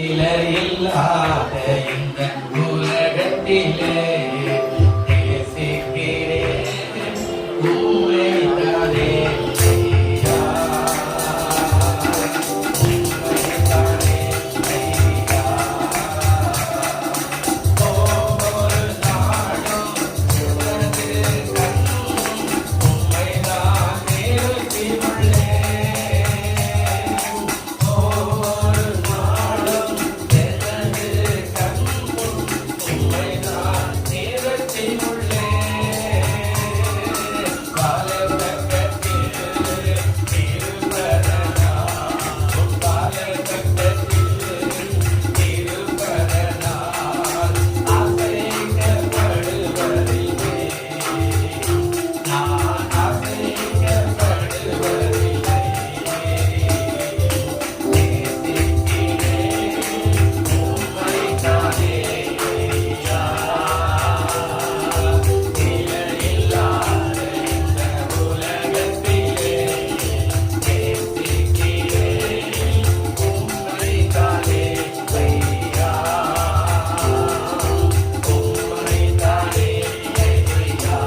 இல்லாத இந்த உலகத்திலே நேசிக்கிறேன் உம்மைத்தானே ஐயா, உம்மைத்தானே ஐயா. ஒவ்வொரு நாளும் உமது கண்ணும் உம்மைதான் நிறுத்தி உள்ளேன். ஒவ்வொரு நாளும் எனது கண்ணும் உம்மைதான் நிறுத்தி உள்ளேன். பாலபக்கத்தில் இருப்பதனால் பாலபக்கத்தில் இருப்பதனால் அசைக்கப்படுவதில்லை. நான் அசைக்கப்படுவதில்லை. நேசிக்கிறேன் உம்மைத்தானே ஐயா, நிலையில்லாத இந்த உலகத்திலே நேசிக்கிறேன் உம்மைத்தானே ஐயா, உம்மைத்தானே ஐயா.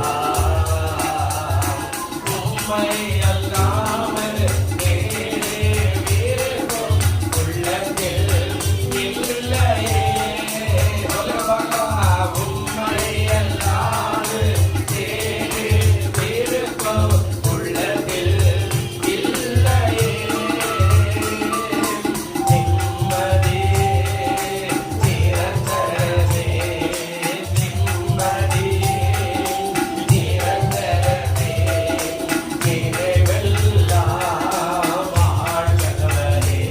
உம்மை அல்லாமல் வேறே விருப்பம் உள்ளத்தில் இல்லையே. உலகா உம்மை அல்லாமல் வேறே விருப்பம் உள்ளத்தில் இல்லையே. நிம்மதி நிரந்தரமே, நிம்மதி நிரந்தரமே, நினைவெல்லாம் ஆழ்ந்தவரே,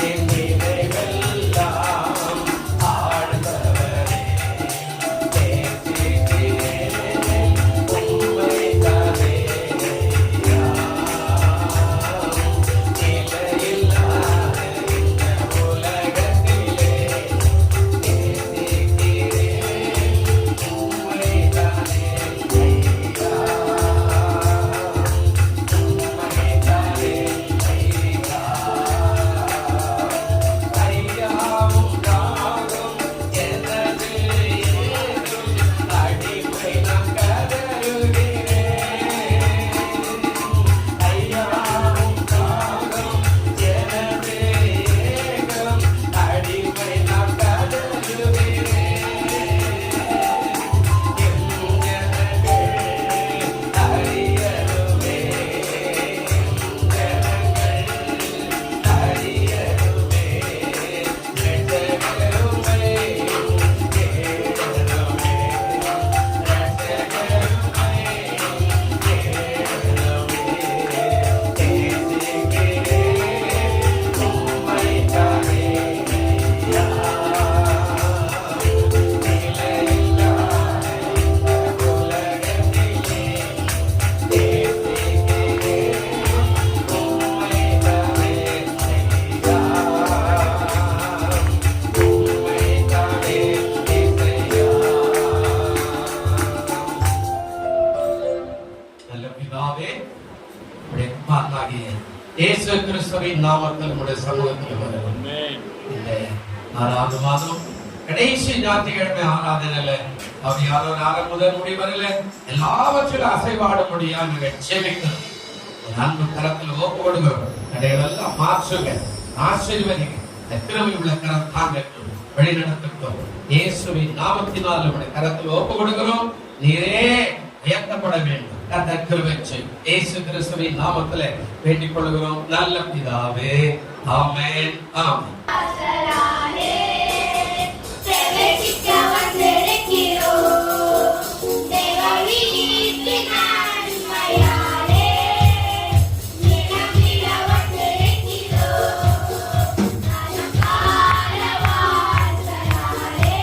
என் நினைவெல்லாம் ஆழ்ந்தவரே. நேசிக்கிறேன் உம்மைத்தானே ஐயா, நிலையில்லாத இந்த உலகத்திலே நேசிக்கிறேன் உம்மைத்தானே ஐயா, உம்மைத்தானே ஐயா. ஐயாவும் தாகம் எனது ஏதும் அடிமை நான் கதறுகிறேன். ஐயாவும் தாகம் எனது ஏகம் அடிமை நான் கதறுகிறேன். என் ஜனங்கள் அறியணுமே, ஜனங்கள் அறியணுமே, இரட்சகருமை தேடணுமே, இரட்சகருமை தேடணுமே. நேசிக்கிறேன் உம்மைத்தானே ஐயா, நிலையில்லாத இந்த உலகத்திலே நேசிக்கிறேன் உம்மைத்தானே ஐயா, உம்மைத்தானே இசையா. நல்ல பிதாவே, உம்முடைய குமாரனாகிய இயேசு கிறிஸ்துவின் நாமத்தில் உம்முடைய சமூகத்தில் வருகிறோம். இந்த 4வது மாதம் கடைசி ஞாயிற்றுக்கிழமை ஆராதனையில அவர் யாரோ ஆரம்ப முதல் முடிவரில் எல்லாவற்றிலும் அசைவாட முடியாது செவிக்கிறோம். ஒரு அன்பு கரத்தில் ஒப்பு கொடுக்கிறோம். கடையெல்லாம் மாற்றுங்க, ஆசீர்வதிங்க. எத்திரமை உள்ள கரம் தாங்கட்டும், வழிநடத்தட்டும். இயேசுவின் நாமத்தினால் உடைய கரத்தில் ஒப்பு கொடுக்கிறோம். நீரே உயர்த்தப்பட வேண்டும். கர்த்தர் கிருபை செய்யும். இயேசு கிறிஸ்துவின் நாமத்திலே வேண்டிக் கொள்கிறோம் நல்ல பிதாவே, ஆமென், ஆமென். ஆசராலே செவச்சிக்க வந்திருக்கிறோம். தேவவீட்டின் நன்மையாலே நிலவிட வந்திருக்கிறோம். அலங்கார வாசலாலே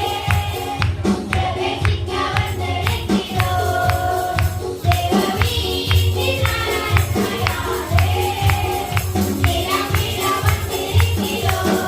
செவச்சிக்க வந்திருக்கிறோம். தேவவீட்டின் நன்மையாலே நிலவிட வந்திருக்கிறோம்.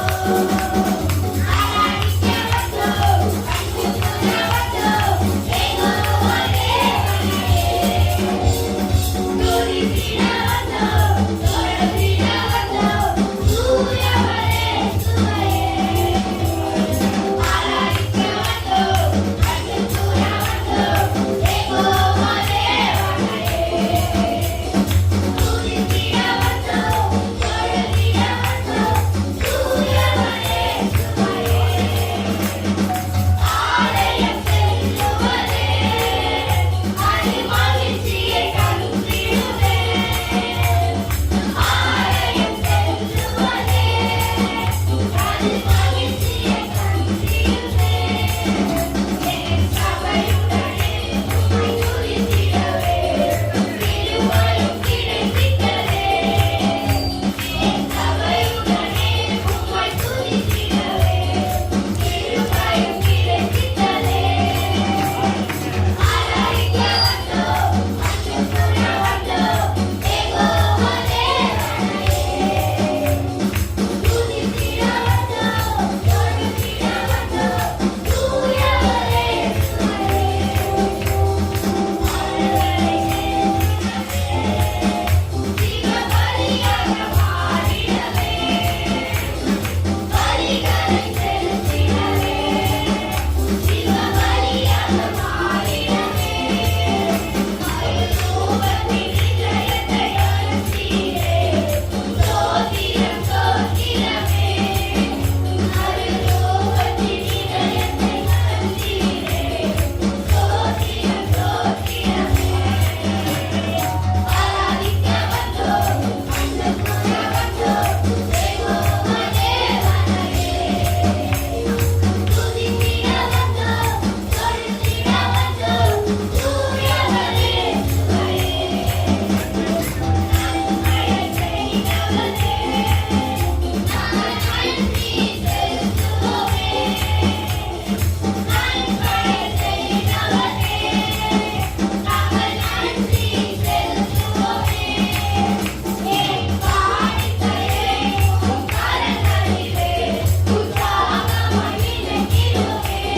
உற்சாகமாய் நினைக்கிறோமே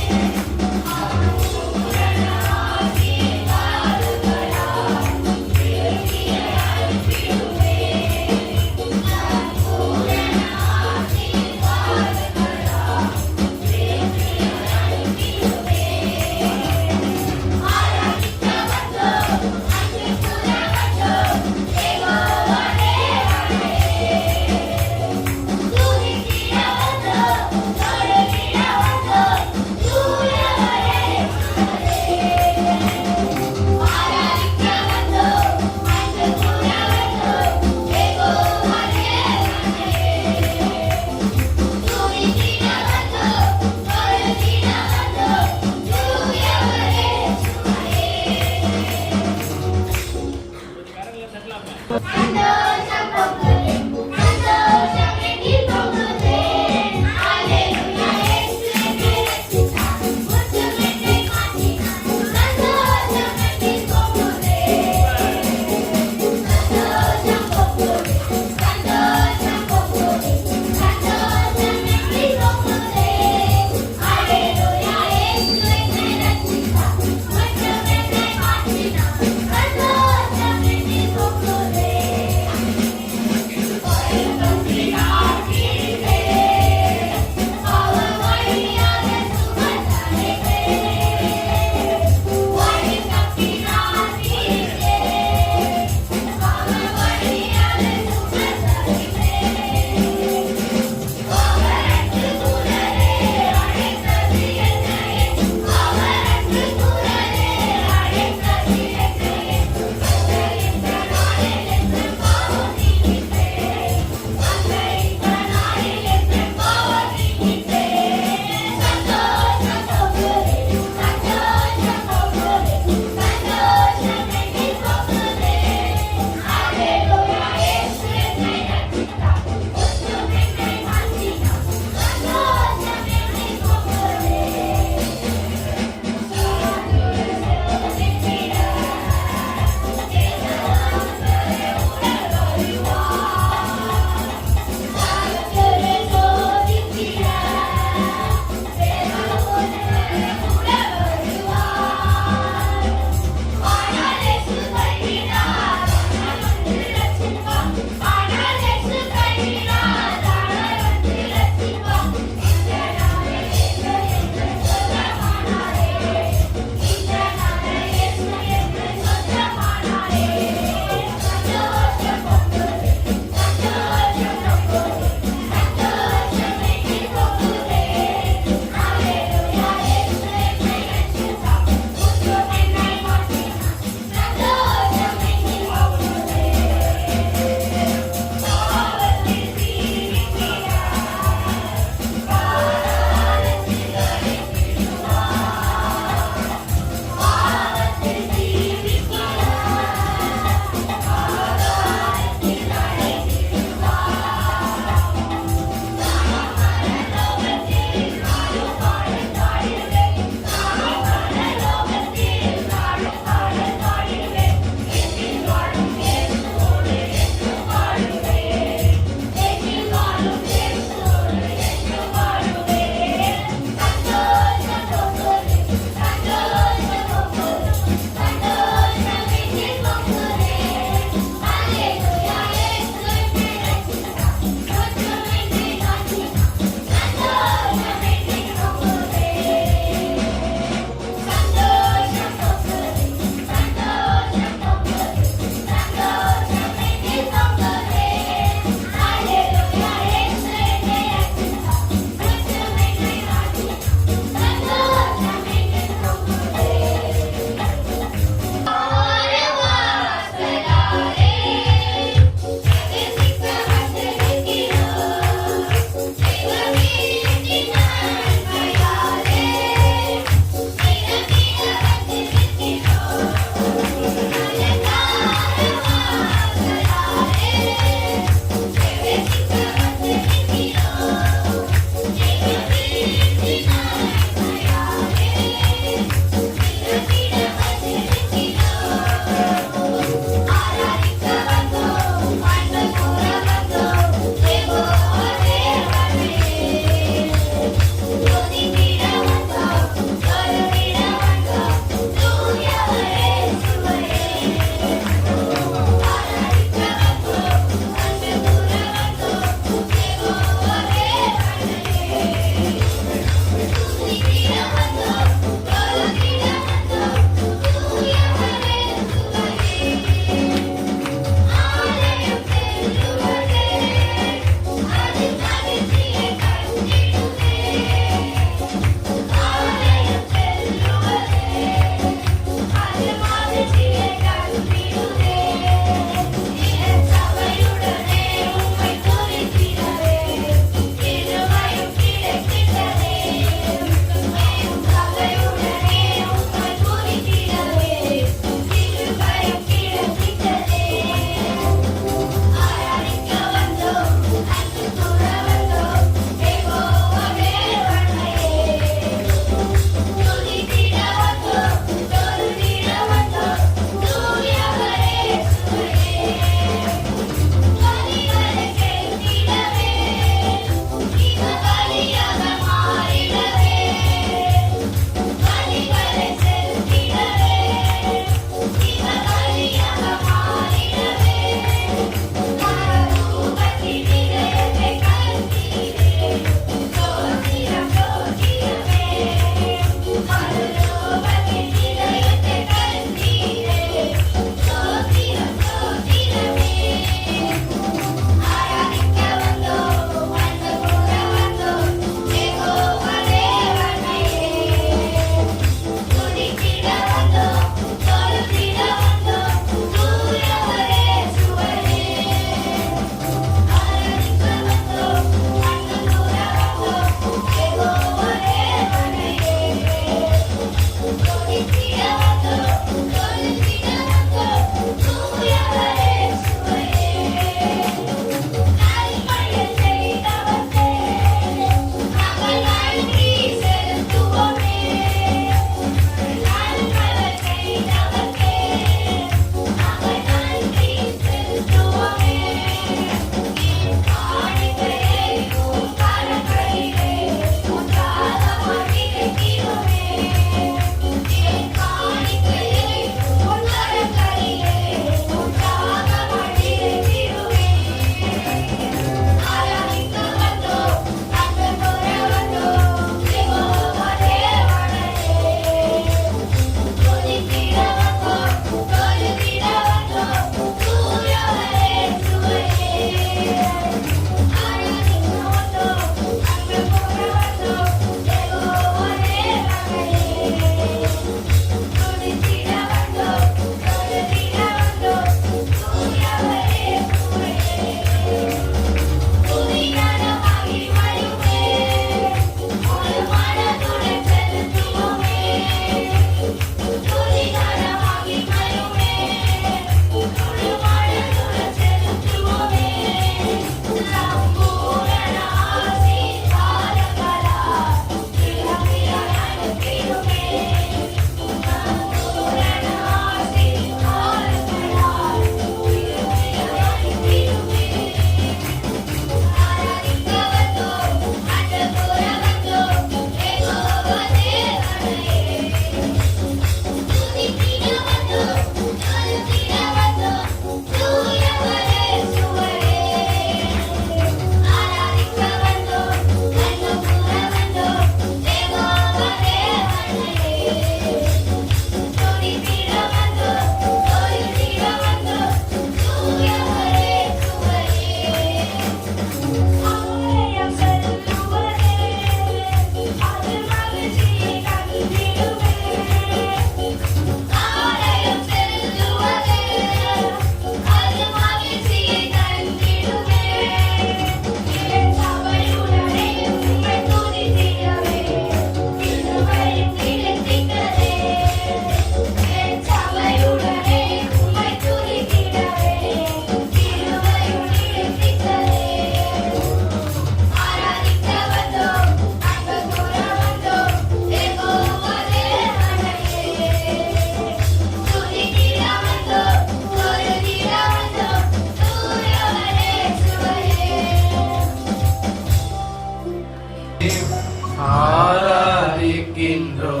ஆராதிக்கின்றோம்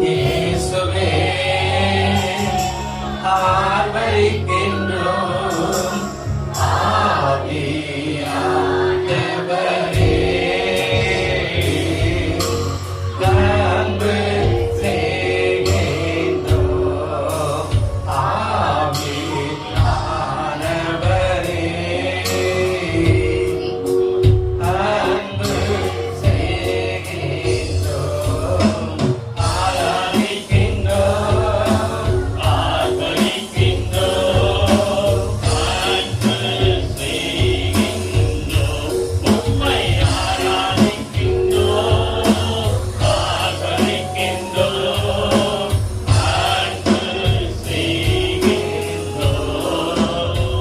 இயேசுவே, ஆர்ப்பரிக்கின்றோம் ஆவியானவரே, அன்பு செய்கின்றோம் ஆவியானவரே, அன்பு செய்கின்றோம் ஆராதிக்கின்றோம்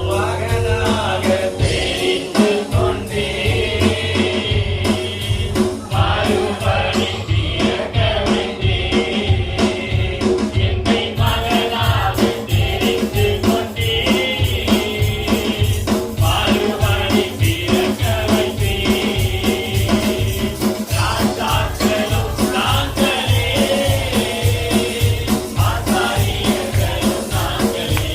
மகனாக தெரிந்து கொண்டே மறுபடி பிறக்க வேண்டே, என்னை மகனாக தெரிந்து கொண்டே மறுபடி பிறக்க வைத்தே, ராஜாக்களும் நாங்களே, ஆசாரியர்களும் நாங்களே,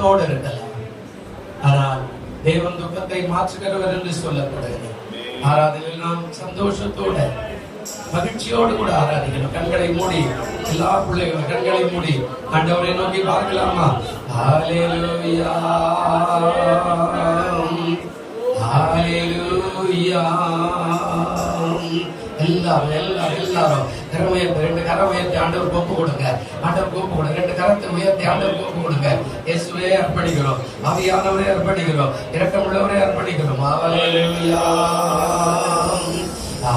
துக்கத்தோடு இருக்கலாம். ஆனால் தேவன் துக்கத்தை மாற்றுகிறவர் என்று சொல்லப்படுகிறது. ஆராதனையில் நாம் சந்தோஷத்தோட மகிழ்ச்சியோடு கூட ஆராதிக்கணும். கண்களை மூடி, எல்லா பிள்ளைகளும் கண்களை மூடி ஆண்டவரை நோக்கி பார்க்கலாமா? ஹல்லேலூயா ஹல்லேலூயா. எல்லாரும் ரெண்டு கரம் உயர்த்தி ஆண்டவர் கோப்பு கொடுங்க. ஆண்டவர் கோப்பு கொடுங்க. ரெண்டு கரத்தை உயர்த்தி ஆண்டவர் கோப்பு கொடுங்க. இயேசுவே அர்ப்பணிக்கிறோம், ஆவியானவரே அர்ப்பணிக்கிறோம், இரக்கமுள்ளவரே அர்ப்பணிக்கிறோம். ஹல்லேலூயா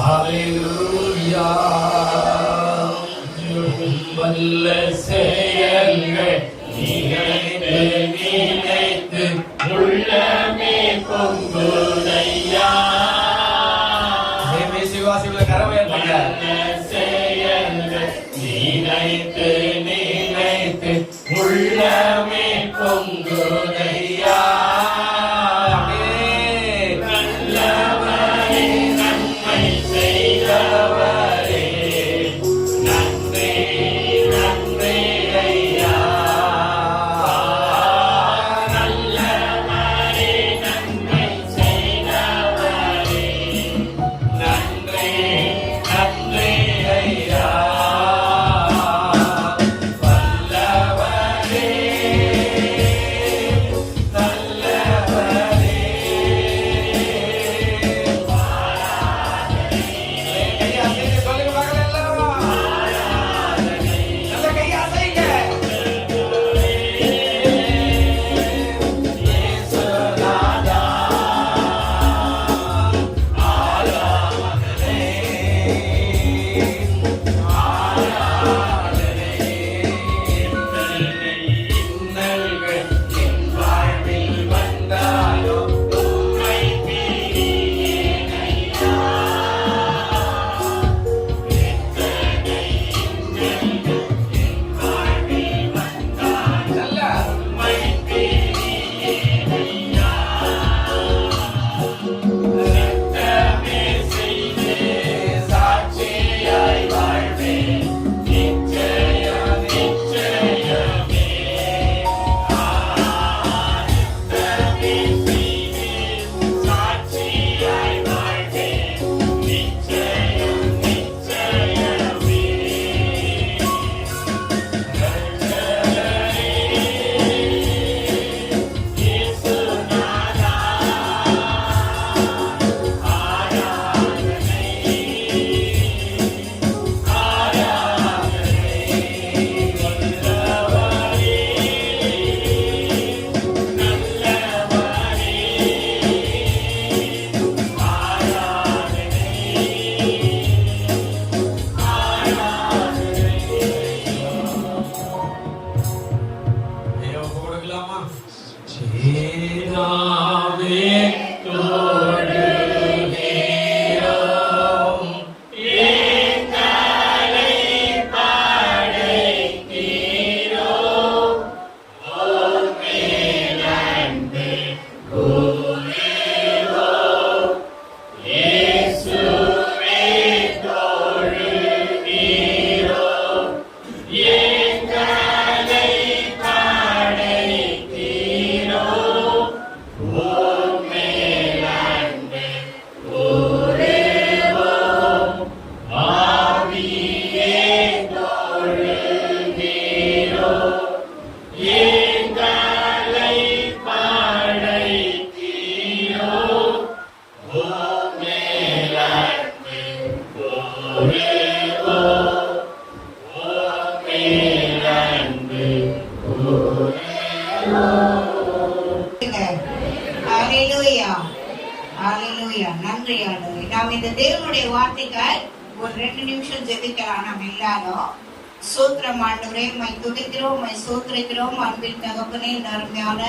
ஹல்லேலூயா. வல்ல செயல்கள் நினைத்து உள்ளமே பொங்குதையா. விசுவாசிகளை கரவையல்ல செயல்கள் நினைத்து உள்ளமே பொங்குதையா. நல்லவரே நன்மை செய்தவரே நன்றி நன்றி ஐயா. நல்லவரே நன்மை செய்தவரே நன்றி நன்றி ஐயா. வல்லவரே நல்லவரே. கையை அசைங்க, சொல்லுங்க மகளே எல்லாரும். நல்ல கையை அசைங்க. இயேசுநாதா ஆராதனை இன்னல்கள் என் வாழ்வில் வந்தாலும் உம்மை பிரியேன் ஐயா. எத்தனை இன்னல்கள் என் வாழ்வில் வந்தாலும் உம்மை பிரியேன் ஐயா. ரத்தமே செய்தே சாட்சியாய் வாழ்வேன். நிச்சயம் நிச்சயமே. ரத்தமே செய்தே சாட்சியாய் வாழ்வேன். நிச்சயம் நிச்சயமே. இயேசுநாதா ஆராதனை ஆராதனை. வல்லவரே நல்லவரே ஒப்பு கொடுக்கலாமா? சீராவே தொழுகிறோம், எங்களை படைத்தீரோம். உம் மேல் அன்பு கூறுவோம். இயேசுவே தொழுகிறோம், எங்களை படைத்தீரோம். உம் மேல் அன்பு கூறுவோம். ஆவியே தொழுகிறோம், எங்களை படைத்தீரோம். உம் மேல் அன்பு கூறுவோம். உம் மேல் அன்பு ஹalleluya ஹalleluya. நன்றி ஆண்டவரே. நாம் இந்த தேவனுடைய வார்த்தைக்காய் ஒரு 2 நிமிஷம் ஜெபிக்கலாம். நாம் எல்லாரும் சோத்திரம் ஆண்டவரே, மை துதிக்கிறோம், மை சோத்திரிக்கிறோம். அன்பின் தகப்பனே, இந்த அருமையான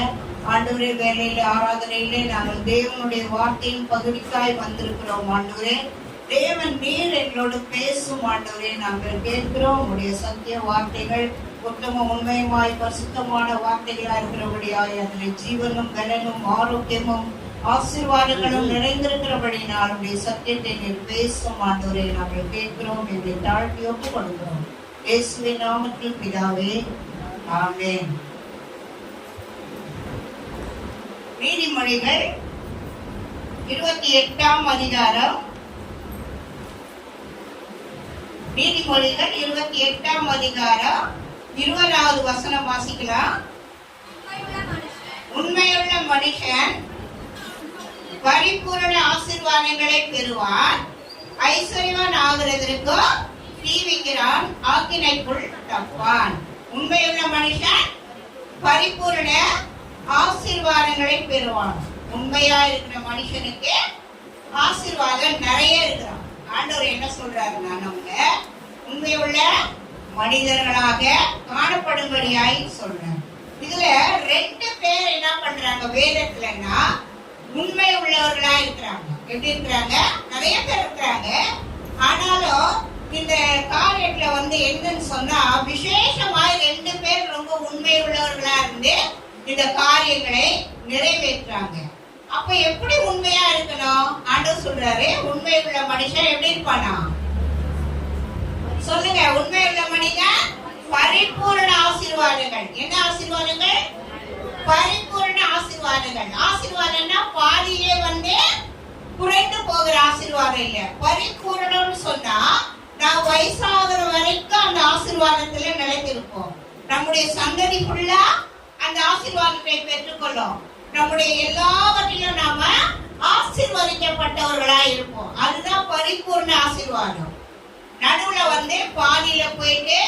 ஆண்டவரே வேலையில ஆராதனையிலே நாங்கள் தேவனுடைய வார்த்தையின் பகுதிக்காய் வந்திருக்கிறோம். ஆண்டவரே தேவன் நீர் எங்களோடு பேசும். ஆண்டவரே நாங்கள் கேட்கிறோம். உடைய சத்திய வார்த்தைகள் உத்தம உண்மையுமாய் பரிசுத்தமான வார்த்தைகளாக இருக்கிறபடியாய் அதில் ஜீவனும் கலனும் ஆரோக்கியமும் ஆசீர்வாதங்களும் நிறைந்திருக்கிறபடினால் உடைய சத்தியத்தை நீர் பேசும். ஆண்டவரே நாங்கள் கேட்கிறோம், எங்களை தாழ்த்தி ஒப்புக் கொடுக்கிறோம். இயேசுவின் நாமத்தில் பிதாவே, ஆமென். நீதிமொழிகள் 28ஆம் அதிகாரம், நீதிமொழிகள் 28ஆம் அதிகாரம் 20வது வசனம் வாசிக்கலாம். உண்மையுள்ள மனுஷன் பரிபூரண ஆசீர்வாதங்களை பெறுவான், ஐஸ்வர்யவான் ஆகிறதற்கு தீவிக்கிறான், ஆக்கினைக்குள் தப்பான். உண்மையுள்ள மனுஷன் பரிபூரண ஆசீர்வாதங்களை பெறுவான். உண்மையா இருக்கிற மனுஷனுக்கு ஆசீர்வாதம் நிறைய இருக்கிறான். ஆண்டவர் என்ன சொல்றாருன்னா, நம்ம உண்மையுள்ள மனிதர்களாக காணப்படும்படியாய் சொல்றாங்க. இதுல 2 பேர் என்ன பண்றாங்க வேதத்துலன்னா, உண்மை உள்ளவர்களா இருக்கிறாங்க. எப்படி இருக்கிறாங்க? நிறைய பேர் இருக்கிறாங்க. ஆனாலும் இந்த காரியத்துல என்னன்னு சொன்னா, விசேஷமாய் 2 பேர் ரொம்ப உண்மை உள்ளவர்களா இருந்து இந்த காரியங்களை நிறைவேற்றாங்க. அப்ப எப்படி உண்மையா இருக்கணும்? ஆண்டவர் சொல்றாரு, உண்மை உள்ள மனுஷன் எப்படி இருப்பானா? சொல்லுங்க. உண்மை உள்ள மனிதன் பரிபூரண ஆசீர்வாதங்கள். என்ன ஆசீர்வாதங்கள்? பரிபூரண ஆசீர்வாதங்கள். ஆசீர்வாதம்னா பாதியிலே குறைந்து போகிற ஆசீர்வாதம் இல்ல. பரிபூரணம்னு சொன்னா நான் வயசாகிற வரைக்கும் அந்த ஆசீர்வாதத்துல நிலைத்திருப்போம். நம்முடைய சந்ததி ஃபுல்லா அந்த ஆசீர்வாதத்தை பெற்றுக்கொள்ளும். நம்முடைய எல்லாவற்றிலும் நாம ஆசீர்வதிக்கப்பட்டவர்களா இருப்போம். அதுதான் பரிபூர்ண ஆசீர்வாதம். நடுவுல பாதியில போயிட்டு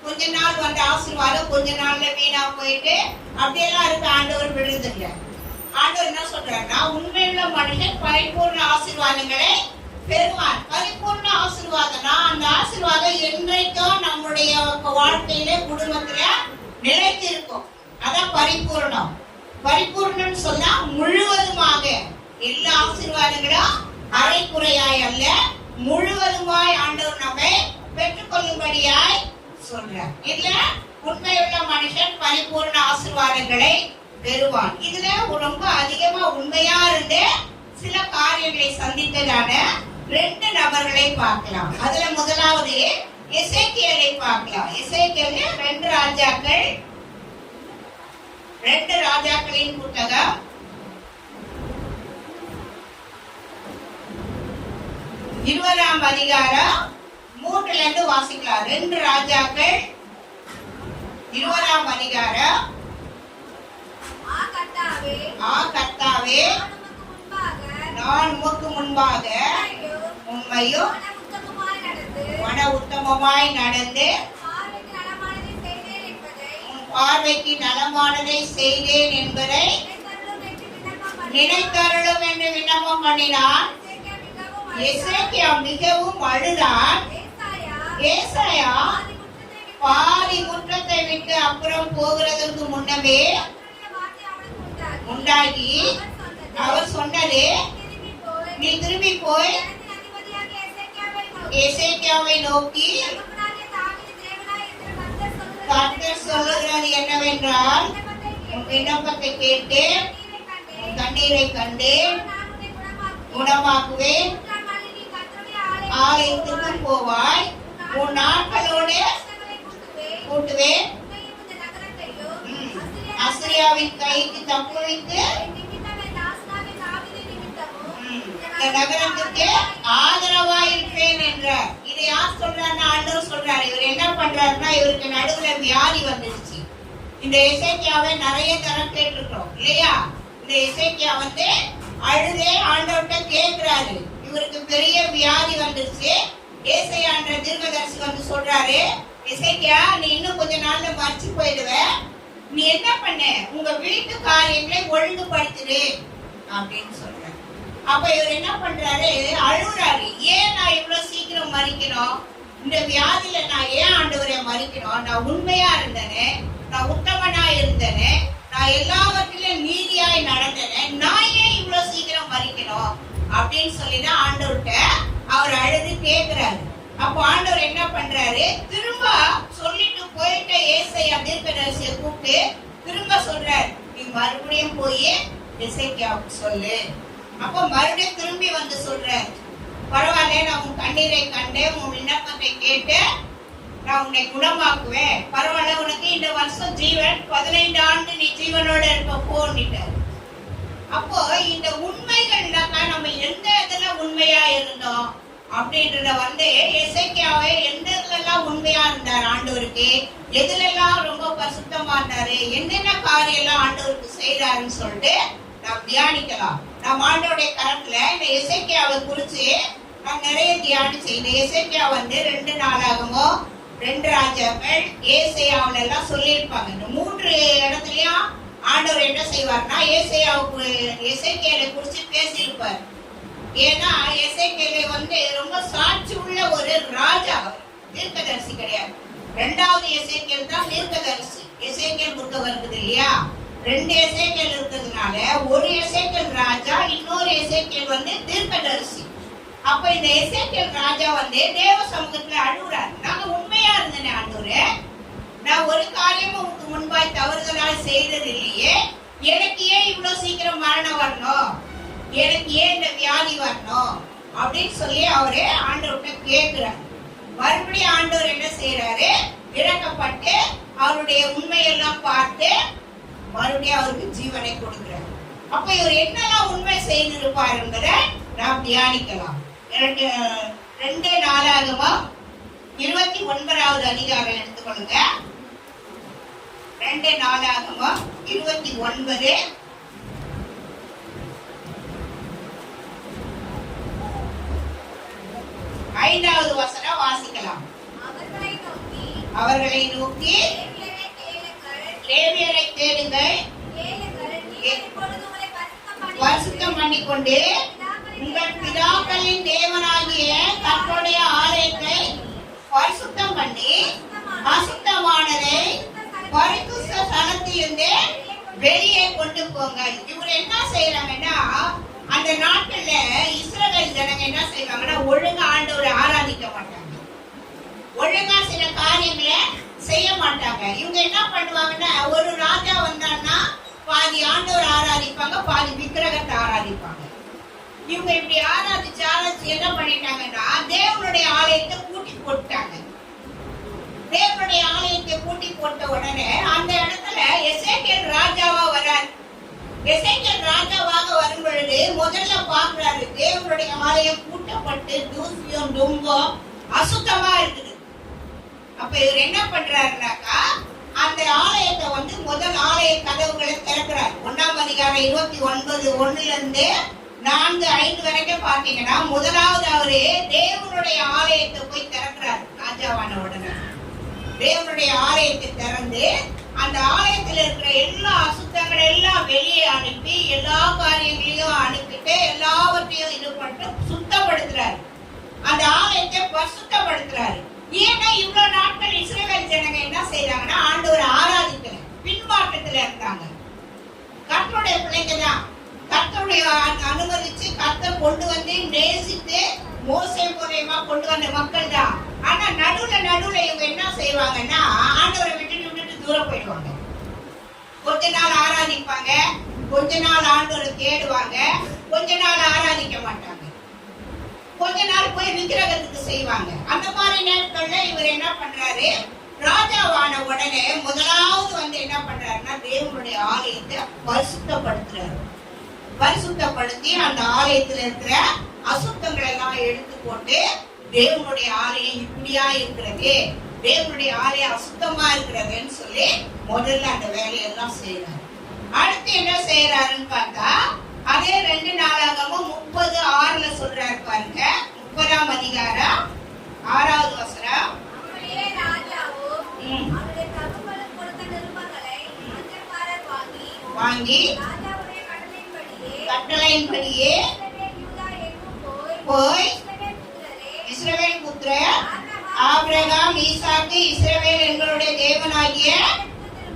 கொஞ்ச நாள் ஆசீர்வாதம் கொஞ்ச நாள்ல வீணா போயிட்டு அப்படியெல்லாம் இருக்க ஆண்டவர் விடுறதில்ல. ஆண்டவர் என்ன சொல்றாருன்னா, உண்மையுள்ள மனுஷன் பரிபூர்ண ஆசீர்வாதங்களை பெறுவான். பரிபூர்ண ஆசீர்வாதம்னா அந்த ஆசீர்வாதம் என்றைக்கும் நம்முடைய வாழ்க்கையில குடும்பத்துல நிலைத்திருக்கும். அதான் பரிபூர்ணம். பரிபூர்ணம் சொன்னா முழுவதுமாக எல்லா ஆசீர்வாதங்களும் அரைக்குறையாய் அல்ல, முழுவதுமாய் ஆண்டவர் நம்மை பெற்றுக்கொள்ளும்படியாய் சொல்றார். இல்ல உண்மையுள்ள மனுஷன் பரிபூர்ண ஆசீர்வாதங்களை பெறுவான். இதுல ரொம்ப அதிகமா உண்மையா இருந்து சில காரியங்களை சந்தித்ததான 2 நபர்களை பார்க்கலாம். அதுல முதலாவது எசேக்கியேலை பார்க்கலாம். எசேக்கியேல் 2 ராஜாக்களின் புத்தகம் 20ஆம் அதிகாரம் 3ல இருந்து வாசிக்கலாம். 2 ராஜாக்கள் 20ஆம் அதிகாரம். கர்த்தாவே, நான் உமக்கு முன்பாக உண்மையும் மன உத்தமமாய் நடந்து உன் பார்வைக்கு நலமானதை செய்தேன் என்பதை நினைத்தருளும் என்று விண்ணப்பம் பண்ணினான். எசேக்கியா மிகவும் அழுதான். ஏசாயா பாதி முற்றத்தை விட்டு அப்புறம் போகிறதற்கு முன்னமே உண்டாகி அவர் சொன்னது, நீ திரும்பி போய் எசேக்கியாவை நோக்கி கர்த்தர் சொல்லுகிறது என்னவென்றால், உன் விண்ணப்பத்தை கேட்டு உன் கண்ணீரை கண்டு குணமாக்குவேன். ஆலயத்துக்கு போவாய், உன் நாட்களோடு கூட்டுவேன். அசிரியாவின் கைக்கு தப்புவித்து இந்த நகரத்துக்கு ஆதரவாய் இருப்பேன் என்றார். இதை யார் சொல்றாருன்னா ஆண்டவர் சொல்றாரு. இவர் என்ன பண்றாருன்னா, இவருக்கு நடுவுல வியாதி வந்துருச்சு. இந்த எசேக்கியாவை நிறைய தரம் கேட்டிருக்கிறோம் இல்லையா? இந்த எசேக்கியா அழுதே ஆண்டவர்கிட்ட கேட்கிறாரு. இவருக்கு பெரிய வியாதி வந்துருச்சு. ஏசாயா என்ற தீர்க்கதரிசி சொல்றாரு, எசேக்கியா நீ இன்னும் கொஞ்ச நாள்ல மரிச்சு போயிடுவ. நீ என்ன பண்ண, உங்க வீட்டு காரியங்களை ஒழுங்குபடுத்துரு அப்படின்னு சொல்ற. அப்ப இவர் என்ன பண்றாரு, அழுகுறாரு. ஏன் நான் இவ்வளவு சீக்கிரம் மரிக்கணும்? இந்த வியாதியில நான் ஏன் ஆண்டவரை மரிக்கணும்? நான் உண்மையா இருந்தேனே, நான் உத்தமனா இருந்தேனே, நான் எல்லாவற்றிலும் நீதியாய் நடந்தேனே, நான் ஏன் இவ்வளவு சீக்கிரம் மரிக்கணும் அப்படின்னு சொல்லிதான் ஆண்டவர்கிட்ட அவர் அழுது கேட்கிறாரு. அப்ப ஆண்டவர் என்ன பண்றாரு, திரும்ப சொல்லிட்டு போயிட்ட ஏசாயா தீர்க்கதரிசியை கூப்பிட்டு திரும்ப சொல்றாரு, நீ மறுபடியும் போய் எசேக்கியாவுக்கு சொல்லு. அப்ப மறுபடியும் திரும்பி சொல்றாரு, பரவாயில்ல, நான் உன் கண்ணீரை கண்டேன், உன் விண்ணப்பத்தை கேட்டு நான் உன்னை குணமாக்குவேன். பரவாயில்ல, உனக்கு இந்த வருஷம் ஜீவன் 15 ஆண்டு நீ ஜீவனோட இருக்க போன்னுட்டாரு. அப்போ இந்த உண்மைகள்னாக்கா நம்ம எந்த இதுல உண்மையா இருந்தோம் அப்படின்றத வந்து எசேக்கியாவே எந்த இதுலலாம் உண்மையா இருந்தார் ஆண்டவருக்கு, எதுலெல்லாம் ரொம்ப பரிசுத்தமா இருந்தாரு, என்னென்ன காரியம் எல்லாம் ஆண்டவருக்கு செய்யறாருன்னு சொல்லிட்டு நாம் தியானிக்கலாம். நாம் ஆண்டவருடைய கரத்துல இந்த எசேக்கியாவை குறிச்சு நான் நிறைய தியானிச்சு. இந்த எசேக்கியா வந்து 2 நாளாகமோ 2 ராஜாக்கள் ஏசையாவுல எல்லாம் சொல்லியிருப்பாங்க. இந்த 3 இடத்துலயும் ஆண்டவர் என்ன செய்வார்னா ஏசையாவுக்கு எசேக்கியாவை குறிச்சு பேசியிருப்பார். ஏன்னா எசேக்கியேல் வந்து ரொம்ப சாட்சி உள்ள ஒரு ராஜா, தீர்க்கதரிசி கிடையாது. 2வது எசேக்கியேல் தான் தீர்க்கதரிசி. எசேக்கியேல் புத்தகம் இருக்குது இல்லையா, 2 எசேக்கியேல் இருக்கிறதுனால ஒரு எசேக்கியேல் ராஜா, இன்னொரு எசேக்கியேல் வந்து தீர்க்கதரிசி. அப்ப இந்த எசேக்கியேல் ராஜா வந்து தேவ சமூகத்துல அழுகுறாரு. நாங்க உண்மையா இருந்தேன் ஆண்டவரே, நான் ஒரு காரியமும் உனக்கு முன்பாய் தவறுதலால் செய்தது இல்லையே, எனக்கு ஏன் இவ்வளவு சீக்கிரம் மரணம் வரணும், எனக்கு ஏன் இந்த வியாதி வரணும் அப்படின்னு சொல்லி அவரு ஆண்டவர்கிட்ட கேட்கிறார். மறுபடியும் ஆண்டவர் என்ன செய்யறாரு, இறக்கப்பட்டு அவருடைய உண்மையெல்லாம் பார்த்து மறுபடியும் அவருக்கு ஜீவனை கொடுக்கிறார். அப்ப இவர் என்னெல்லாம் உண்மை செய்திருப்பார் என்பதை நாம் தியானிக்கலாம். 2 நாளாகமம் 29வது அதிகாரம் எடுத்துக்கொள்ளுங்க. 2 நாளாகமம் 29 5வது வசனம் வாசிக்கலாம். அவர்களை நோக்கி லேவியரை தேடுங்கள், பரிசுத்தம் பண்ணிக்கொண்டு உங்கள் பிதாக்களின் தேவனாகிய கர்த்தருடைய ஆலயத்தை பரிசுத்தம் பண்ணி அசுத்தமானதை பரிசுத்த ஸ்தலத்திலிருந்து வெளியே கொண்டு போங்க. இவர் என்ன செய்யறாங்கன்னா, அந்த நாட்டுல இஸ்ரவேல் ஜனங்க என்ன செய்வாங்கன்னா ஒழுங்கா ஆண்டவரை ஆராதிக்க மாட்டாங்க, ஒழுங்கா சில காரியங்களை செய்ய மாட்டாங்க. இவங்க என்ன பண்ணுவாங்கன்னா, ஒரு ராஜா வந்தான்னா பாதி ஆண்டவர் ஆராதிப்பாங்க, பாதி விக்கிரகத்தை ஆராதிப்பாங்க. இவங்க இப்படி ஆராதிச்சு என்ன பண்ணிட்டாங்கன்னா தேவனுடைய ஆலயத்தை பூட்டி போட்டாங்க. தேவனுடைய ஆலயத்தை பூட்டி போட்ட உடனே அந்த இடத்துல எசேக்கியேல் ராஜாவா வராரு. எசேக்கியேல் ராஜாவாக வரும் பொழுது முதல்ல பாக்குறாரு, தேவனுடைய ஆலயம் பூட்டப்பட்டு தூசியும் தும்பம் அசுத்தமா இருக்குது. அப்ப இவர் என்ன பண்றாருனாக்கா, அந்த ஆலயத்தை வந்து முதல் ஆலய கதவுகளை திறக்கிறார். 1ஆம் அதிகாரம் 29:1 4, 5 வரைக்கும் பாத்தீங்கன்னா முதலாவது அவரு தேவனுடைய ஆலயத்தை போய் திறக்கிறார். ராஜாவான உடனே தேவனுடைய ஆலயத்தை திறந்து அந்த ஆலயத்தில் இருக்கிற எல்லா அசுத்தங்களை எல்லாம் வெளியே அனுப்பி எல்லா காரியங்களையும் அனுப்பிட்டு எல்லாவற்றையும் இது பண்ணிட்டு சுத்தப்படுத்துறாரு. அந்த ஆலயத்தை பரிசுத்தப்படுத்துறாரு. ஏன்னா இவ்வளவு நாட்கள் இஸ்ரவேல் ஜனங்க என்ன செய்யறாங்கன்னா ஆண்டவரை ஆராதிக்கல, பின்மாற்றத்துல இருந்தாங்க. கர்த்தருடைய பிள்ளைங்க தான், கர்த்தருடைய அனுமதிச்சு கர்த்தர் கொண்டு வந்து நேசித்து மோசே மூலமா கொண்டு வந்த மக்கள் தான். ஆனா நடுவுல இவங்க என்ன செய்வாங்கன்னா ஆண்டவரை விட்டு தூரம் போயிடுவாங்க. கொஞ்ச நாள் ஆராதிப்பாங்க, கொஞ்ச நாள் ஆண்டவரை தேடுவாங்க, கொஞ்ச நாள் ஆராதிக்க மாட்டாங்க, கொஞ்ச நாள் போய் விக்கிரகத்துக்கு செய்வாங்க. அந்த மாதிரி நேரங்கள்ல இவர் என்ன பண்றாரு, ராஜாவான உடனே முதலாவது வந்து என்ன பண்றாருன்னா தேவனுடைய ஆலயத்தை பரிசுத்தப்படுத்துறாரு. பரிசுத்தப்படுத்தி அந்த ஆலயத்துல இருக்கிற அசுத்தங்களை எல்லாம் எடுத்து போட்டு தேவனுடைய ஆலயம் இப்படியா இருக்கிறது, தேவனுடைய ஆலயம் அசுத்தமா இருக்கிறதுன்னு சொல்லி முதல்ல அந்த வேலையெல்லாம் செய்யறாரு. அடுத்து என்ன செய்யறாருன்னு பார்த்தா அதே 2 நாளாகமும் 30:6 சொல்றாரு பாருங்க. 30ஆம் அதிகாரம் 6வது வசனம். வாங்கி கட்டளையின்படியே போய் இஸ்ரவேல் புத்திரர் ஆபிரகாம், ஈசாக்கு, இஸ்ரவேல் எங்களுடைய தேவனாகிய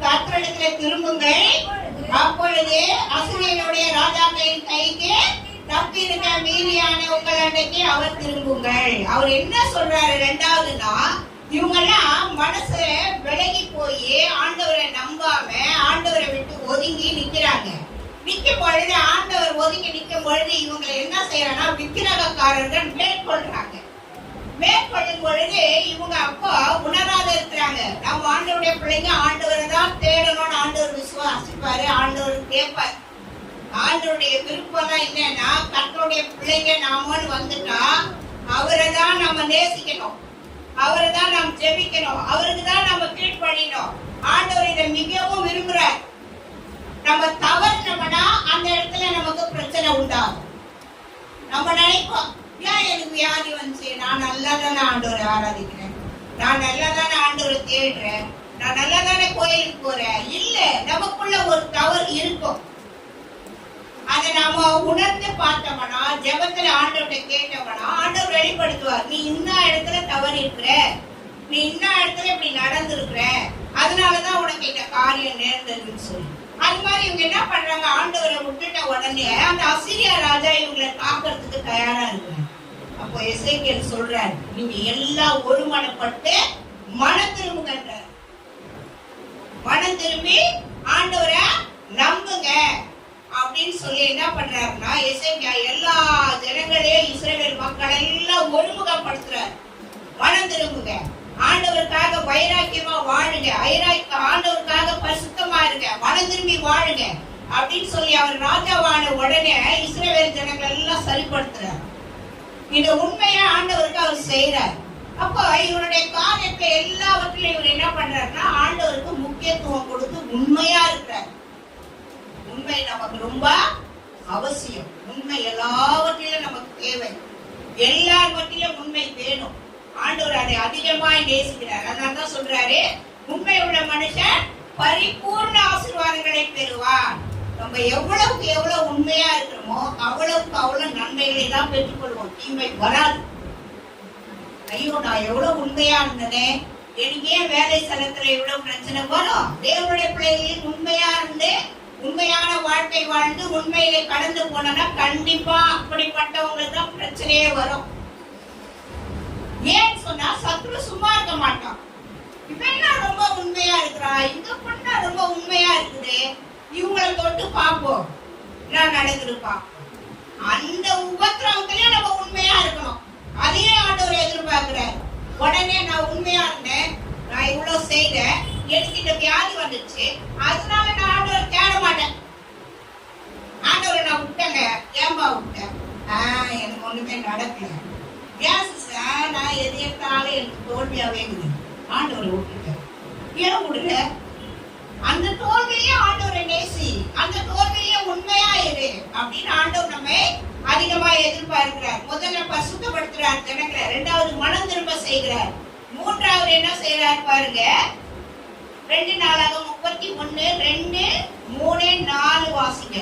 கர்த்தரிடத்தில் திரும்புங்கள், அப்பொழுது அசூரியனுடைய ராஜாக்களின் கைக்கு தப்பி இருக்க மீதியான உங்கள் அன்னைக்கு அவர் திரும்புங்கள். அவர் என்ன சொல்றாரு ரெண்டாவதுன்னா, இவங்கெல்லாம் மனசு விலகி போய் ஆண்டவரை நம்பாம ஆண்டவரை விட்டு ஒதுங்கி நிக்கிறாங்க. நிக்கும் பொழுது ஆண்டவர் ஒதுங்கி நிக்கும் பொழுது இவங்களை என்ன செய்யறாங்கன்னா விக்கிரகக்காரர்கள் மேற்கொள்றாங்க. மேற்கொள்ளும் பொழுது இவங்க அப்பா உணராத இருக்கிறாங்க. நம்ம ஆண்டவருடைய பிள்ளைங்க ஆண்டவரை தான் தேடணும்னு ஆண்டவர் விசுவாசிப்பாரு, ஆண்டவர் கேட்பாரு. ஆண்டவருடைய விருப்பம்லாம் என்னன்னா கர்த்தருடைய பிள்ளைங்க நாமன்னு வந்துட்டா அவரை தான் நம்ம நேசிக்கணும், அவரை தான் நாம் ஜெபிக்கணும், அவருக்கு தான் நம்ம கீழ்ப்படியணும். ஆண்டவர் இதை மிகவும் விரும்புறார். நம்ம தவறுனோம்னா அந்த இடத்துல நமக்கு பிரச்சனை உண்டாகும். நம்ம நினைப்போம், ஏன் எனக்கு வியாதி வந்துச்சு, நான் நல்லா தானே ஆண்டவரை ஆராதிக்கிறேன், நான் நல்லா தானே ஆண்டவரை தேடுறேன், நான் நல்லா தானே கோயிலுக்கு போறேன். இல்ல, நமக்குள்ள ஒரு தவறு இருக்கும். அதை நாம உணர்ந்து பார்த்தோம்னா, ஜெபத்துல ஆண்டவர்கிட்ட கேட்டோம்னா ஆண்டவர் வெளிப்படுத்துவார். நீ இன்ன இடத்துல தவறி இருக்கிற, நீ இன்ன இடத்துல இப்படி நடந்திருக்கிற, அதனாலதான் உனக்கு இந்த காரியம் நேர்ந்ததுன்னு சொல்லி. அது மாதிரி இவங்க என்ன பண்றாங்க, ஆண்டவரை விட்டுட்ட உடனே அந்த அசீரியா ராஜா இவங்களை தாக்குறதுக்கு தயாரா இருக்கிறாங்க. அப்போ எசேக்கியேல் சொல்றாரு, நீங்க எல்லாம் ஒருமனப்பட்டு மனம் திரும்புங்கன்றார். மனம் திரும்பி ஆண்டவரை நம்புங்க அப்படின்னு சொல்லி என்ன பண்றாருன்னா, எசேக்கியா எல்லா ஜனங்களையும் இஸ்ரவேல் மக்கள் எல்லாம் ஒருமுகப்படுத்துறாரு. மனம் திரும்புங்க, ஆண்டவருக்காக வைராக்கியமா வாழுங்க, ஆண்டவருக்காக பரிசுத்தமா இருங்க, மனம் திரும்பி வாழுங்க அப்படின்னு சொல்லி அவர் ராஜாவான உடனே இஸ்ரவேல் ஜனங்கள் எல்லாம் சரிப்படுத்துறார். இந்த உண்மையை ஆண்டவருக்கு அவர் செய்யறார். அப்போ இவருடைய காரியத்தை எல்லாவற்றிலும் இவர் என்ன பண்றாருன்னா ஆண்டவருக்கு முக்கியத்துவம் கொடுத்து உண்மையா இருக்கிறார். உண்மை நமக்கு ரொம்ப அவசியம். உண்மை எல்லாவற்றிலும் நமக்கு தேவை. எல்லாவற்றிலும் உண்மை வேணும். ஆண்டவர் அதை அதிகமாய் நேசிக்கிறார். அதனாலதான் சொல்றாரு, உண்மை உள்ள மனுஷன் பரிபூர்ண ஆசீர்வாதங்களை பெறுவார். நம்ம எவ்வளவுக்கு எவ்வளவு உண்மையா இருக்கிறோமோ அவ்வளவுக்கு அவ்வளவு நன்மைகளை தான் பெற்றுக்கொள்வோம். தீமை வராது. ஐயோ, நான் எவ்வளவு உண்மையா இருந்தனே, எனக்கு ஏன் வேலை ஸ்தலத்துல இவ்வளவு பிரச்சனை வரும்? தேவனுடைய பிள்ளைகளில் உண்மையா இருந்து உண்மையான வாழ்க்கை வாழ்ந்து உண்மையிலே கடந்து போனா கண்டிப்பா அப்படிப்பட்டவங்களுக்கு தான் பிரச்சனையே வரும். ஏன்னு சொன்னா சத்ரு சும்மா இருக்க மாட்டான். இப்ப என்ன ரொம்ப உண்மையா இருக்கிறா, இந்த பொண்ணா ரொம்ப உண்மையா இருக்குது, இவங்களை தொட்டு பார்ப்போம் நான் நடந்திருப்பான். அந்த உபத்திரவத்திலே நம்ம உண்மையா இருக்கணும். அதையே ஆண்டவர் எதிர்பார்க்கிறார். உடனே நான் உண்மையா இருந்தேன், நான் இவ்வளவு செய்தேன், எனக்கு இந்த வியாதி வந்துச்சு, அதனால நான் ஆண்டவர் தேட மாட்டேன். ஆண்டவரை நான் விட்டேங்க, ஏன்பா விட்டேன்? எனக்கு ஒண்ணுமே நடக்கல. நான் எது எடுத்தாலும் எனக்கு தோல்வியாவே இருக்குது, ஆண்டவரை விட்டுட்டேன். ஏன் விடல? அந்த தோல்வியே ஆண்டவரை நேசி, அந்த தோல்வியே உண்மையா இரு அப்படின்னு ஆண்டவர் நம்மை அதிகமா எதிர்பார்க்கிறார். முதல்ல பரிசுத்தப்படுத்துறார் ஜனங்களை, இரண்டாவது மனம் திரும்ப செய்கிறார், மூன்றாவது என்ன செய்யறார் பாருங்க. 2 நாளாகமம் 31 2 3 4 வாசிங்க.